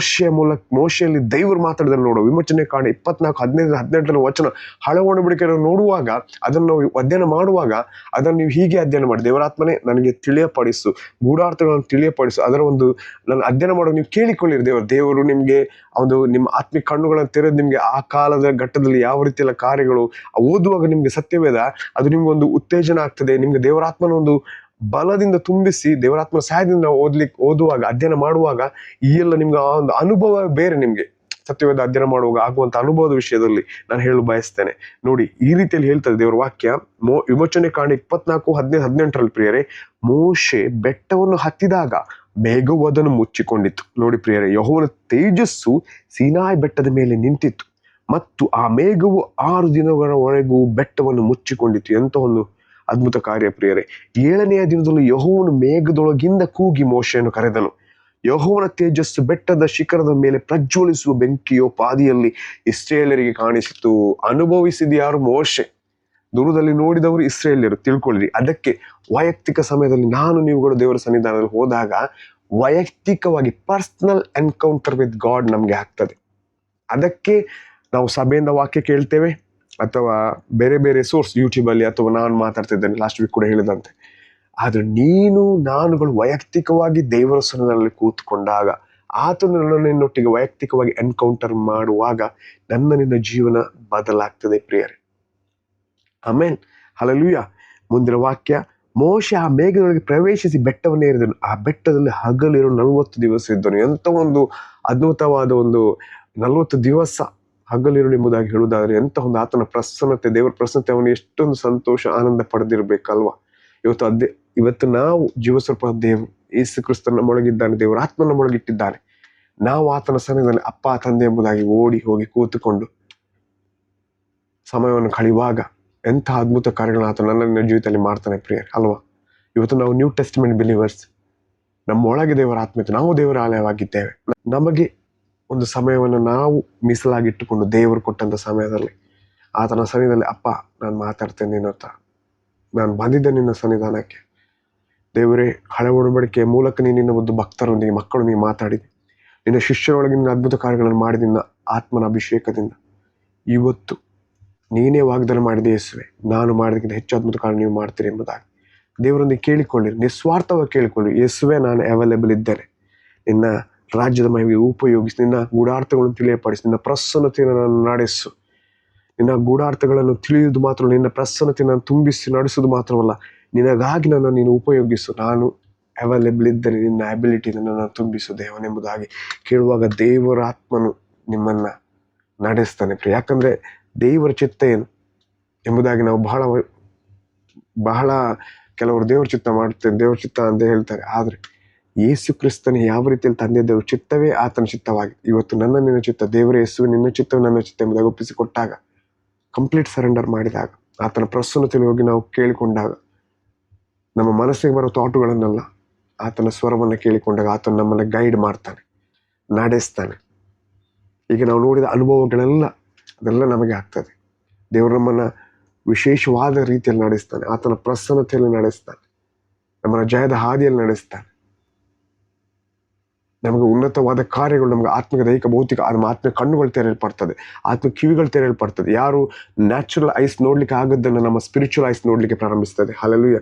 ಮೋಶೆಯಲ್ಲಿ ದೇವರು ಮಾತಾಡಿದ್ರೆ ನೋಡುವ ವಿಮೋಚನೆ ಕಾಂಡ 24:15-18 ವಚನ, ಹಳೆ ಒಡಂಬಡಿಕೆಯನ್ನು ನೋಡುವಾಗ, ಅದನ್ನು ನಾವು ಅಧ್ಯಯನ ಮಾಡುವಾಗ ಅದನ್ನು ನೀವು ಹೀಗೆ ಅಧ್ಯಯನ ಮಾಡಿ, ದೇವರಾತ್ಮನೇ ನನಗೆ ತಿಳಿಯಪಡಿಸು, ಗೂಢಾರ್ಥಗಳನ್ನು ತಿಳಿಯಪಡಿಸು, ಅದರ ಒಂದು ನಾನು ಅಧ್ಯಯನ ಮಾಡೋ ನೀವು ಕೇಳಿಕೊಳ್ಳಿರಿ. ದೇವರು ನಿಮ್ಗೆ ಒಂದು ನಿಮ್ಮ ಆತ್ಮಿಕ ಕಣ್ಣುಗಳನ್ನು ತೆರೆದು ನಿಮ್ಗೆ ಆ ಕಾಲದ ಘಟ್ಟದಲ್ಲಿ ಯಾವ ರೀತಿಯಲ್ಲ ಕಾರ್ಯಗಳು ಓದುವಾಗ ನಿಮ್ಗೆ ಸತ್ಯವೇದ ಅದು ನಿಮ್ಗೆ ಒಂದು ಉತ್ತೇಜನ ಆಗ್ತದೆ. ನಿಮ್ಗೆ ದೇವರಾತ್ಮನ ಒಂದು ಬಲದಿಂದ ತುಂಬಿಸಿ, ದೇವರಾತ್ಮನ ಸಹಾಯದಿಂದ ಓದುವಾಗ, ಅಧ್ಯಯನ ಮಾಡುವಾಗ ಈ ಎಲ್ಲ ನಿಮ್ಗೆ ಆ ಒಂದು ಅನುಭವ ಬೇರೆ. ನಿಮ್ಗೆ ಸತ್ಯವೇದ ಅಧ್ಯಯನ ಮಾಡುವಾಗ ಆಗುವಂತ ಅನುಭವದ ವಿಷಯದಲ್ಲಿ ನಾನು ಹೇಳಲು ಬಯಸ್ತೇನೆ. ನೋಡಿ, ಈ ರೀತಿಯಲ್ಲಿ ಹೇಳ್ತದೆ ದೇವರ ವಾಕ್ಯ. ವಿಮೋಚನೆ ಕಾಂಡ 24:15-18 ಪ್ರಿಯರೇ, ಮೋಶೆ ಬೆಟ್ಟವನ್ನು ಹತ್ತಿದಾಗ ಮೇಘವು ಅದನ್ನು ಮುಚ್ಚಿಕೊಂಡಿತ್ತು. ನೋಡಿ ಪ್ರಿಯರೇ, ಯೆಹೋವನ ತೇಜಸ್ಸು ಸೀನಾಯಿ ಬೆಟ್ಟದ ಮೇಲೆ ನಿಂತಿತ್ತು ಮತ್ತು ಆ ಮೇಘವು 6 ದಿನಗಳವರೆಗೂ ಬೆಟ್ಟವನ್ನು ಮುಚ್ಚಿಕೊಂಡಿತ್ತು. ಎಂತ ಒಂದು ಅದ್ಭುತ ಕಾರ್ಯ ಪ್ರಿಯರೇ. 7ನೆಯ ದಿನದಲ್ಲಿ ಯೆಹೋವನು ಮೇಘದೊಳಗಿಂದ ಕೂಗಿ ಮೋಶೆಯನ್ನು ಕರೆದನು. ಯೆಹೋವನ ತೇಜಸ್ಸು ಬೆಟ್ಟದ ಶಿಖರದ ಮೇಲೆ ಪ್ರಜ್ವಲಿಸುವ ಬೆಂಕಿಯೋ ಪಾದಿಯಲ್ಲಿ ಇಸ್ರಾಯೇಲರಿಗೆ ಕಾಣಿಸಿತು. ಅನುಭವಿಸಿದ ಮೋಶೆ, ದೂರದಲ್ಲಿ ನೋಡಿದವರು ಇಸ್ರಾಯೇಲ್ಯರು, ತಿಳ್ಕೊಳ್ಳಿರಿ. ಅದಕ್ಕೆ ವೈಯಕ್ತಿಕ ಸಮಯದಲ್ಲಿ ನಾನು ನೀವುಗಳು ದೇವರ ಸನ್ನಿಧಾನದಲ್ಲಿ ಹೋದಾಗ ವೈಯಕ್ತಿಕವಾಗಿ ಪರ್ಸನಲ್ ಎನ್ಕೌಂಟರ್ ವಿತ್ ಗಾಡ್ ನಮ್ಗೆ ಆಗ್ತದೆ. ಅದಕ್ಕೆ ನಾವು ಸಭೆಯಿಂದ ವಾಕ್ಯ ಕೇಳ್ತೇವೆ, ಅಥವಾ ಬೇರೆ ಬೇರೆ ಸೋರ್ಸ್ ಯೂಟ್ಯೂಬಲ್ಲಿ, ಅಥವಾ ನಾನು ಮಾತಾಡ್ತಿದ್ದೇನೆ ಲಾಸ್ಟ್ ವೀಕ್ ಕೂಡ ಹೇಳಿದಂತೆ. ಆದ್ರೆ ನಾನುಗಳು ವೈಯಕ್ತಿಕವಾಗಿ ದೇವರ ಸನ್ನಿಧಾನದಲ್ಲಿ ಕೂತ್ಕೊಂಡಾಗ, ಆತನು ನನ್ನೊಟ್ಟಿಗೆ ವೈಯಕ್ತಿಕವಾಗಿ ಎನ್ಕೌಂಟರ್ ಮಾಡುವಾಗ ನಿನ್ನ ಜೀವನ ಬದಲಾಗ್ತದೆ ಪ್ರಿಯರೇ. ಆಮೇನ್, ಹಲ್ಲೆಲೂಯಾ. ಮುಂದಿನ ವಾಕ್ಯ, ಮೋಶೆ ಆ ಮೇಘದೊಳಗೆ ಪ್ರವೇಶಿಸಿ ಬೆಟ್ಟವನ್ನೇ ಏರಿದನು. ಆ ಬೆಟ್ಟದಲ್ಲಿ ಹಗಲಿರೋ 40 ದಿವಸ ಇದ್ದನು. ಎಂತ ಒಂದು ಅದ್ಭುತವಾದ ಒಂದು 40 ದಿವಸ ಹಗಲಿರು ಎಂಬುದಾಗಿ ಹೇಳುವುದಾದ್ರೆ ಎಂತ ಒಂದು ಆತನ ಪ್ರಸನ್ನತೆ, ದೇವರ ಪ್ರಸನ್ನತೆ, ಅವನು ಎಷ್ಟೊಂದು ಸಂತೋಷ ಆನಂದ ಪಡೆದಿರ್ಬೇಕಲ್ವಾ. ಇವತ್ತು ನಾವು ಜೀವಸ್ವರೂಪ ದೇವರು ಯೇಸು ಕ್ರಿಸ್ತನ ನಮ್ಮೊಳಗಿದ್ದಾನೆ, ದೇವರ ಆತ್ಮ ನಮ್ಮೊಳಗಿಟ್ಟಿದ್ದಾನೆ. ನಾವು ಆತನ ಸನ್ನಿಧಾನದಲ್ಲಿ ಅಪ್ಪ ತಂದೆ ಎಂಬುದಾಗಿ ಓಡಿ ಹೋಗಿ ಕೂತುಕೊಂಡು ಸಮಯವನ್ನು ಕಳೆಯುವಾಗ ಎಂಥ ಅದ್ಭುತ ಕಾರ್ಯಗಳನ್ನು ಆತ ನನ್ನ ಜೀವಿತದಲ್ಲಿ ಮಾಡ್ತಾನೆ ಪ್ರಿಯರ್ ಅಲ್ವಾ. ಇವತ್ತು ನಾವು ನ್ಯೂ ಟೆಸ್ಟಿಮೆಂಟ್ ಬಿಲೀವರ್ಸ್, ನಮ್ಮೊಳಗೆ ದೇವರ ಆತ್ಮ ಇತ್ತು, ನಾವು ದೇವರ ಆಲಯವಾಗಿದ್ದೇವೆ. ನಮಗೆ ಒಂದು ಸಮಯವನ್ನು ನಾವು ಮೀಸಲಾಗಿಟ್ಟುಕೊಂಡು ದೇವರು ಕೊಟ್ಟಂತ ಸಮಯದಲ್ಲಿ ಆತನ ಸನ್ನಿಧಾನದಲ್ಲಿ, ಅಪ್ಪ ನಾನು ಮಾತಾಡ್ತೇನೆ ನಿನ್ನ ಹತ್ರ, ನಾನು ಬಂದಿದ್ದೆ ನಿನ್ನ ಸನ್ನಿಧಾನಕ್ಕೆ. ದೇವರೇ, ಹಳೆ ಒಡಂಬಡಿಕೆಯ ಮೂಲಕ ನಿನ್ನ ಒಂದು ಭಕ್ತರೊಂದಿಗೆ, ಮಕ್ಕಳೊಂದಿಗೆ ಮಾತಾಡಿದೆ, ನಿನ್ನ ಶಿಷ್ಯರೊಳಗೆ ನಿನ್ನ ಅದ್ಭುತ ಕಾರ್ಯಗಳನ್ನು ಮಾಡಿದ ನಿನ್ನ ಆತ್ಮನ ಅಭಿಷೇಕದಿಂದ ಇವತ್ತು ನೀನೇ ವಾಗ್ದಾನ ಮಾಡಿದೆ ಯೇಸುವೆ, ನಾನು ಮಾಡಿದಕ್ಕಿಂತ ಹೆಚ್ಚು ಅದ್ಭುತ ಕಾರ್ಯ ನೀವು ಮಾಡ್ತೀರಿ ಎಂಬುದಾಗಿ ದೇವರೊಂದಿಗೆ ಕೇಳಿಕೊಳ್ಳಿರಿ, ನಿಸ್ವಾರ್ಥವಾಗಿ ಕೇಳಿಕೊಳ್ಳಿ. ಯೇಸುವೆ, ನಾನು ಅವೈಲೇಬಲ್ ಇದ್ದೇನೆ, ನಿನ್ನ ರಾಜ್ಯದ ಮಹಿಮೆಗೆ ಉಪಯೋಗಿಸಿ, ನಿನ್ನ ಗೂಢಾರ್ಥಗಳನ್ನು ತಿಳಿಯಪಡಿಸಿ, ನಿನ್ನ ಪ್ರಸನ್ನತೆಯನ್ನು ನಾನು ನಡೆಸು. ನಿನ್ನ ಗೂಢಾರ್ಥಗಳನ್ನು ತಿಳಿಯುವುದು ಮಾತ್ರ, ನಿನ್ನ ಪ್ರಸನ್ನತೆಯನ್ನು ತುಂಬಿಸಿ ನಡೆಸುವುದು ಮಾತ್ರವಲ್ಲ, ನಿನಗಾಗಿ ನೀನು ಉಪಯೋಗಿಸು. ನಾನು ಅವೈಲೇಬಲ್ ಇದ್ದೇನೆ, ನಿನ್ನ ಅಬಿಲಿಟಿನ ನಾನು ತುಂಬಿಸು ದೇವನೆಂಬುದಾಗಿ ಕೇಳುವಾಗ ದೇವರ ಆತ್ಮನು ನಿಮ್ಮನ್ನ ನಡೆಸ್ತಾನೆ. ಯಾಕಂದ್ರೆ ದೇವರ ಚಿತ್ತ ಏನು ಎಂಬುದಾಗಿ ನಾವು ಬಹಳ ಕೆಲವರು ದೇವರ ಚಿತ್ತ ಮಾಡ್ತೇವೆ, ದೇವರ ಚಿತ್ತ ಅಂತ ಹೇಳ್ತಾರೆ. ಆದ್ರೆ ಯೇಸು ಕ್ರಿಸ್ತನ ಯಾವ ರೀತಿಯಲ್ಲಿ ತಂದೆ ದೇವರ ಚಿತ್ತವೇ ಆತನ ಚಿತ್ತವಾಗಿದೆ. ಇವತ್ತು ನಿನ್ನ ಚಿತ್ತ, ದೇವರ ಯೇಸು ನಿನ್ನ ಚಿತ್ತವು ನನ್ನ ಚಿತ್ತ ಎಂಬುದಾಗಿ ಒಪ್ಪಿಸಿಕೊಟ್ಟಾಗ, ಕಂಪ್ಲೀಟ್ ಸರೆಂಡರ್ ಮಾಡಿದಾಗ, ಆತನ ಪ್ರಸನ್ನತೆಯಲ್ಲಿ ಹೋಗಿ ನಾವು ಕೇಳಿಕೊಂಡಾಗ, ನಮ್ಮ ಮನಸ್ಸಿಗೆ ಬರೋ ಥಾಟುಗಳನ್ನೆಲ್ಲ ಆತನ ಸ್ವರವನ್ನು ಕೇಳಿಕೊಂಡಾಗ ಆತನ ನಮ್ಮನ್ನು ಗೈಡ್ ಮಾಡ್ತಾನೆ, ನಡೆಸ್ತಾನೆ. ಈಗ ನಾವು ನೋಡಿದ ಅನುಭವಗಳೆಲ್ಲ ಅದೆಲ್ಲ ನಮಗೆ ಆಗ್ತದೆ. ದೇವರು ನಮ್ಮನ್ನು ವಿಶೇಷವಾದ ರೀತಿಯಲ್ಲಿ ನಡೆಸ್ತಾನೆ, ಆತನ ಪ್ರಸನ್ನತೆಯಲ್ಲಿ ನಡೆಸ್ತಾನೆ, ನಮ್ಮನ್ನು ಜಯದ ಹಾದಿಯಲ್ಲಿ ನಡೆಸ್ತಾನೆ. ನಮಗೆ ಉನ್ನತವಾದ ಕಾರ್ಯಗಳು, ನಮಗೆ ಆತ್ಮಿಕ, ದೈಹಿಕ, ಭೌತಿಕ, ಆತ್ಮಿಕ ಕಣ್ಣುಗಳು ತೆರೆಯಲ್ಪಡ್ತದೆ, ಆತ್ಮಿಕ ಕಿವಿಗಳು ತೆರೆಯಲ್ಪಡ್ತದೆ. ಯಾರು ನ್ಯಾಚುರಲ್ ಐಸ್ ನೋಡ್ಲಿಕ್ಕೆ ಆಗದ್ದನ್ನು ನಮ್ಮ ಸ್ಪಿರಿಚುವಲ್ ಐಸ್ ನೋಡ್ಲಿಕ್ಕೆ ಪ್ರಾರಂಭಿಸ್ತದೆ. ಹಲ್ಲೆಲೂಯಾ.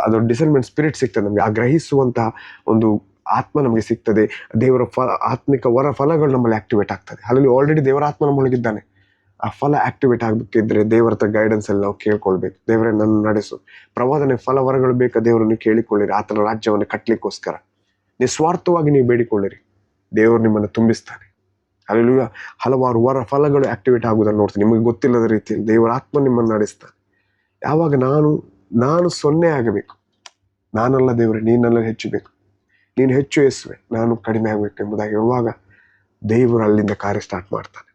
ಅದು ಡಿಸರ್ನ್ಮೆಂಟ್ ಸ್ಪಿರಿಟ್ ಸಿಗ್ತದೆ ನಮಗೆ, ಆ ಗ್ರಹಿಸುವಂತಹ ಒಂದು ಆತ್ಮ ನಮಗೆ ಸಿಗ್ತದೆ. ದೇವರ ಆತ್ಮಿಕ ವರ ಫಲಗಳು ನಮ್ಮಲ್ಲಿ ಆಕ್ಟಿವೇಟ್ ಆಗ್ತದೆ. ಅಲ್ಲಿ ಆಲ್ರೆಡಿ ದೇವರ ಆತ್ಮ ನಮ್ಮೊಳಗಿದ್ದಾನೆ. ಆ ಫಲ ಆಕ್ಟಿವೇಟ್ ಆಗಬೇಕಿದ್ರೆ ದೇವರ ಹತ್ರ ಗೈಡೆನ್ಸ್ ಅಲ್ಲಿ ನಾವು ಕೇಳ್ಕೊಳ್ಬೇಕು. ದೇವರೇ ನನ್ನ ನಡೆಸು. ಪ್ರವಾದನೆ ಫಲ ವರಗಳು ಬೇಕಾ ದೇವರನ್ನು ಕೇಳಿಕೊಳ್ಳಿರಿ. ಆತನ ರಾಜ್ಯವನ್ನು ಕಟ್ಟಲಿಕ್ಕೋಸ್ಕರ ನಿಸ್ವಾರ್ಥವಾಗಿ ನೀವು ಬೇಡಿಕೊಳ್ಳಿರಿ. ದೇವರು ನಿಮ್ಮನ್ನು ತುಂಬಿಸ್ತಾನೆ. ಅಲ್ಲಿ ಹಲವಾರು ವರ ಫಲಗಳು ಆಕ್ಟಿವೇಟ್ ಆಗುವುದನ್ನು ನೋಡ್ತೀನಿ. ನಿಮಗೆ ಗೊತ್ತಿಲ್ಲದ ರೀತಿಯಲ್ಲಿ ದೇವರ ಆತ್ಮ ನಿಮ್ಮನ್ನು ನಡೆಸ್ತಾನೆ. ಯಾವಾಗ ನಾನು 0 ಆಗಬೇಕು, ನಾನಲ್ಲ ದೇವರೇ ನೀನಲ್ಲ ಹೆಚ್ಚಬೇಕು, ನೀನು ಹೆಚ್ಚು ಯೇಸುವೆ ನಾನು ಕಡಿಮೆ ಆಗಬೇಕು ಎಂಬುದಾಗಿ ಯಾವಾಗ ದೇವರು ಅಲ್ಲಿಂದ ಕಾರ್ಯ ಸ್ಟಾರ್ಟ್ ಮಾಡ್ತಾನೆ.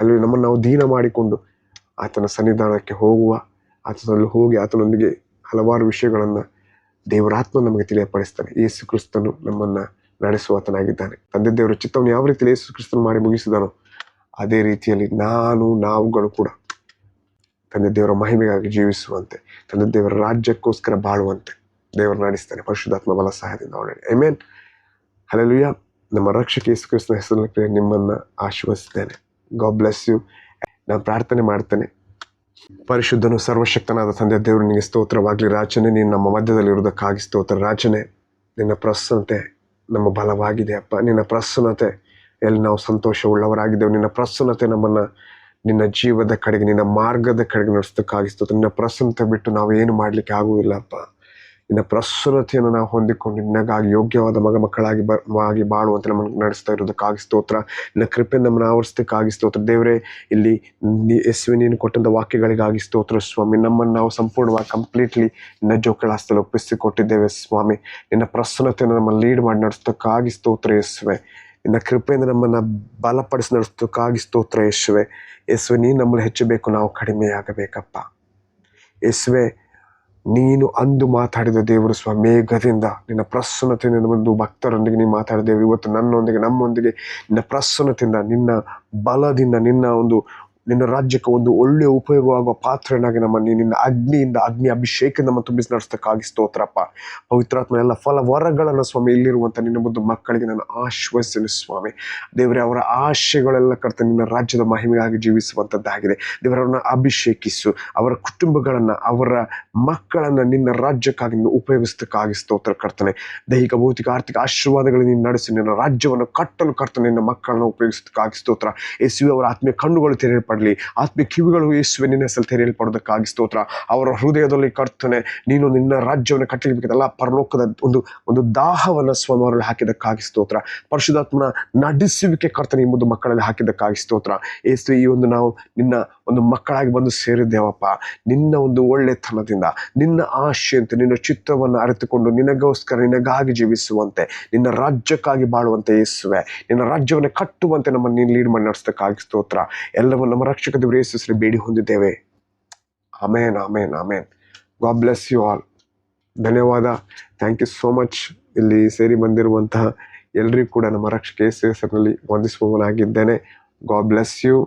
ಅಲ್ಲಿ ನಮ್ಮನ್ನು ನಾವು ದೀನ ಮಾಡಿಕೊಂಡು ಆತನ ಸನ್ನಿಧಾನಕ್ಕೆ ಹೋಗುವ, ಆತನಲ್ಲಿ ಹೋಗಿ ಆತನೊಂದಿಗೆ ಹಲವಾರು ವಿಷಯಗಳನ್ನು ದೇವರಾತ್ಮ ನಮಗೆ ತಿಳಿಯಪಡಿಸ್ತಾನೆ. ಯೇಸು ಕ್ರಿಸ್ತನು ನಮ್ಮನ್ನು ನಡೆಸುವ ಆತನಾಗಿದ್ದಾನೆ. ತಂದೆ ದೇವರ ಚಿತ್ತವನ್ನು ಯಾವ ರೀತಿಯಲ್ಲಿ ಯೇಸು ಕ್ರಿಸ್ತನು ಮಾಡಿ ಮುಗಿಸಿದಾನೋ ಅದೇ ರೀತಿಯಲ್ಲಿ ನಾವುಗಳು ಕೂಡ ತಂದೆ ದೇವರ ಮಹಿಮೆಗಾಗಿ ಜೀವಿಸುವಂತೆ, ತಂದೆ ದೇವರ ರಾಜ್ಯಕ್ಕೋಸ್ಕರ ಬಾಳುವಂತೆ ದೇವರು ನಡೆಸ್ತಾನೆ ಪರಿಶುದ್ಧಾತ್ಮ ಬಲ ಸಹಾಯದಿಂದ. ಆಮೆನ್. ಹಲ್ಲೆಲೂಯಾ. ನಮ್ಮ ರಕ್ಷಕ ಯೇಸು ಕ್ರಿಸ್ತನ ಹೆಸರಿನಲ್ಲಿ ನಿಮ್ಮನ್ನು ಆಶೀರ್ವದಿಸಿದ್ದೇನೆ. God bless you. ನಾನು ಪ್ರಾರ್ಥನೆ ಮಾಡ್ತೇನೆ. ಪರಿಶುದ್ಧನು ಸರ್ವಶಕ್ತನಾದ ತಂದೆ ದೇವರು ನಿನಗೆ ಸ್ತೋತ್ರವಾಗಲಿ. ರಾಜನೇ, ನೀನು ನಮ್ಮ ಮಧ್ಯದಲ್ಲಿ ಇರುವುದಕ್ಕಾಗಿ ಸ್ತೋತ್ರ. ರಾಜನೇ, ನಿನ್ನ ಪ್ರಸನ್ನತೆ ನಮ್ಮ ಬಲವಾಗಿದೆ ಅಪ್ಪ. ನಿನ್ನ ಪ್ರಸನ್ನತೆ ಎಲ್ಲಿ ನಾವು ಸಂತೋಷವುಳ್ಳವರಾಗಿದ್ದೆವು. ನಿನ್ನ ಪ್ರಸನ್ನತೆ ನಮ್ಮನ್ನು ನಿನ್ನ ಜೀವದ ಕಡೆಗೆ, ನಿನ್ನ ಮಾರ್ಗದ ಕಡೆಗೆ ನಡೆಸೋದಕ್ಕಾಗಿ ಸ್ತೋತ್ರ. ನಿನ್ನ ಪ್ರಸನ್ನತೆ ಬಿಟ್ಟು ನಾವು ಏನು ಮಾಡಲಿಕ್ಕೆ ಆಗುವುದಿಲ್ಲ ಅಪ್ಪ. ನಿನ್ನ ಪ್ರಸನ್ನತೆಯನ್ನು ನಾವು ಹೊಂದಿಕೊಂಡು ನಿನ್ನಗಾಗಿ ಯೋಗ್ಯವಾದ ಮಕ್ಕಳಾಗಿ ಬಾಳುವಂತೆ ನಮ್ಮನ್ನು ನಡೆಸ್ತಾ ಇರೋದಕ್ಕಾಗಿ ಸ್ತೋತ್ರ. ನಿನ್ನ ಕೃಪೆ ನಮ್ಮನ್ನು ಆವರಿಸೋದಕ್ಕಾಗಿ ಸ್ತೋತ್ರ. ದೇವರೇ, ಇಲ್ಲಿ ಯೇಸುವೆ ನೀನು ಕೊಟ್ಟಂಥ ವಾಕ್ಯಗಳಿಗಾಗಿ ಸ್ತೋತ್ರ ಸ್ವಾಮಿ. ನಮ್ಮನ್ನು ನಾವು ಸಂಪೂರ್ಣವಾಗಿ ಕಂಪ್ಲೀಟ್ಲಿ ನಿನ್ನ ಜೋಕಳಾಸ್ತಲ್ಲಿ ಒಪ್ಪಿಸಿಕೊಟ್ಟಿದ್ದೇವೆ ಸ್ವಾಮಿ. ನಿನ್ನ ಪ್ರಸನ್ನತೆಯನ್ನು ನಮ್ಮನ್ನು ಲೀಡ್ ಮಾಡಿ ನಡೆಸೋದಕ್ಕಾಗಿ ಸ್ತೋತ್ರ ಯೇಸುವೆ. ನಿನ್ನ ಕೃಪೆಯಿಂದ ನಮ್ಮನ್ನು ಬಲಪಡಿಸಿ ನಡೆಸೋದಕ್ಕಾಗಿ ಸ್ತೋತ್ರ ಯೇಸುವೆ. ಯೇಸುವೆ, ನೀನು ನಮ್ಮನ್ನು ಹೆಚ್ಚಬೇಕು, ನಾವು ಕಡಿಮೆಯಾಗಬೇಕಪ್ಪ. ಯೇಸುವೆ, ನೀನು ಅಂದು ಮಾತಾಡಿದ ದೇವರು ಸ್ವಾಮಿ, ಮೇಘದಿಂದ ನಿನ್ನ ಪ್ರಸನ್ನತೆಯಿಂದ ಒಂದು ಭಕ್ತರೊಂದಿಗೆ ನೀನು ಮಾತಾಡಿದ ದೇವರು ಇವತ್ತು ನಮ್ಮೊಂದಿಗೆ ನಿನ್ನ ಪ್ರಸನ್ನತೆಯಿಂದ, ನಿನ್ನ ಬಲದಿಂದ, ನಿನ್ನ ರಾಜ್ಯಕ್ಕೆ ಒಂದು ಒಳ್ಳೆಯ ಉಪಯೋಗವಾಗುವ ಪಾತ್ರನಾಗಿ ನಮ್ಮನ್ನು ನಿನ್ನ ಅಗ್ನಿ ಅಭಿಷೇಕ ನಮ್ಮ ತುಂಬಿಸಿ ನಡೆಸೋದಕ್ಕಾಗಿ ಸ್ತೋತ್ರಪ್ಪ. ಪವಿತ್ರಾತ್ಮ ಎಲ್ಲ ಫಲ ವರಗಳನ್ನು ಸ್ವಾಮಿ ಇಲ್ಲಿರುವಂಥ ನಿನ್ನ ಒಂದು ಮಕ್ಕಳಿಗೆ ನಾನು ಆಶ್ವಾಸಿಸಿನಿ ಸ್ವಾಮಿ. ದೇವರೇ, ಅವರ ಆಶೆಗಳೆಲ್ಲ ಕರ್ತನೆ ನಿನ್ನ ರಾಜ್ಯದ ಮಹಿಮೆಗಾಗಿ ಜೀವಿಸುವಂಥದ್ದಾಗಿದೆ. ದೇವರನ್ನು ಅಭಿಷೇಕಿಸು. ಅವರ ಕುಟುಂಬಗಳನ್ನು, ಅವರ ಮಕ್ಕಳನ್ನು ನಿನ್ನ ರಾಜ್ಯಕ್ಕಾಗಿ ನೀನು ಉಪಯೋಗಿಸೋದಕ್ಕಾಗಿ ಸ್ತೋತ್ರ ಕರ್ತನೆ. ದೈಹಿಕ ಭೌತಿಕ ಆರ್ಥಿಕ ಆಶೀರ್ವಾದಗಳನ್ನು ನೀನು ನಡೆಸಿ ನಿನ್ನ ರಾಜ್ಯವನ್ನು ಕಟ್ಟಲು ಕರ್ತನೆ ನಿನ್ನ ಮಕ್ಕಳನ್ನು ಉಪಯೋಗಿಸೋದಕ್ಕಾಗಿ ಸ್ತೋತ್ರ. ಯೇಸುವೆ, ಅವರ ಆತ್ಮೀಯ ಕಣ್ಣುಗಳು ತೆರೆಯಲ್ಪಡಲಿ, ಆತ್ಮೀಯ ಕಿವಿಗಳು ಯೇಸುವೆ ನಿನ್ನ ಹೆಸರಲ್ಲಿ ತೆರೆಯಲ್ಪಡೋದಕ್ಕಾಗಿ ಸ್ತೋತ್ರ. ಅವರ ಹೃದಯದಲ್ಲಿ ಕರ್ತನೆ ನೀನು ನಿನ್ನ ರಾಜ್ಯವನ್ನು ಕಟ್ಟಲಿಕ್ಕೆಲ್ಲ ಪರಲೋಕದ ಒಂದು ದಾಹವನ್ನು ಸ್ವಾಮಿ ಅವರಲ್ಲಿ ಹಾಕಿದ್ದಕ್ಕಾಗಿ ಸ್ತೋತ್ರ. ಪರಿಶುದ್ಧಾತ್ಮನ ನಡೆಸುವಿಕೆ ಕರ್ತನೆ ಈ ಒಂದು ಮಕ್ಕಳಲ್ಲಿ ಹಾಕಿದ್ದಕ್ಕಾಗಿ ಸ್ತೋತ್ರ. ಯೇಸು, ಈ ಒಂದು ನಾವು ನಿನ್ನ ಒಂದು ಮಕ್ಕಳಾಗಿ ಬಂದು ಸೇರಿದ್ದೇವಪ್ಪ. ನಿನ್ನ ಒಂದು ಒಳ್ಳೆತನದಿಂದ, ನಿನ್ನ ಆಶೆಯಂತೆ, ನಿನ್ನ ಚಿತ್ತವನ್ನು ಅರಿತುಕೊಂಡು ನಿನಗೋಸ್ಕರ ನಿನಗಾಗಿ ಜೀವಿಸುವಂತೆ, ನಿನ್ನ ರಾಜ್ಯಕ್ಕಾಗಿ ಬಾಳುವಂತೆ ಯೇಸುವೆ, ನಿನ್ನ ರಾಜ್ಯವನ್ನು ಕಟ್ಟುವಂತೆ ನಮ್ಮನ್ನು ನೀನು ಲೀಡ್ ಮಾಡಿ ನಡೆಸೋದಕ್ಕಾಗಿ ಸ್ತೋತ್ರ. ಎಲ್ಲವನ್ನು ನಮ್ಮ ರಕ್ಷಕ ದೇವರ ಯೇಸು ಹೆಸರಲ್ಲಿ ಬೇಡಿ ಹೊಂದಿದ್ದೇವೆ. Amen, amen, amen. God bless you all. ಧನ್ಯವಾದ. Thank you so much. ಇಲ್ಲಿ ಸೇರಿ ಬಂದಿರುವಂತಹ ಎಲ್ರಿಗೂ ಕೂಡ ನಮ್ಮ ರಕ್ಷಕ ಯೇಸು ಹೆಸರಿನಲ್ಲಿ ವಂದಿಸುವವನಾಗಿದ್ದೇನೆ. God bless you.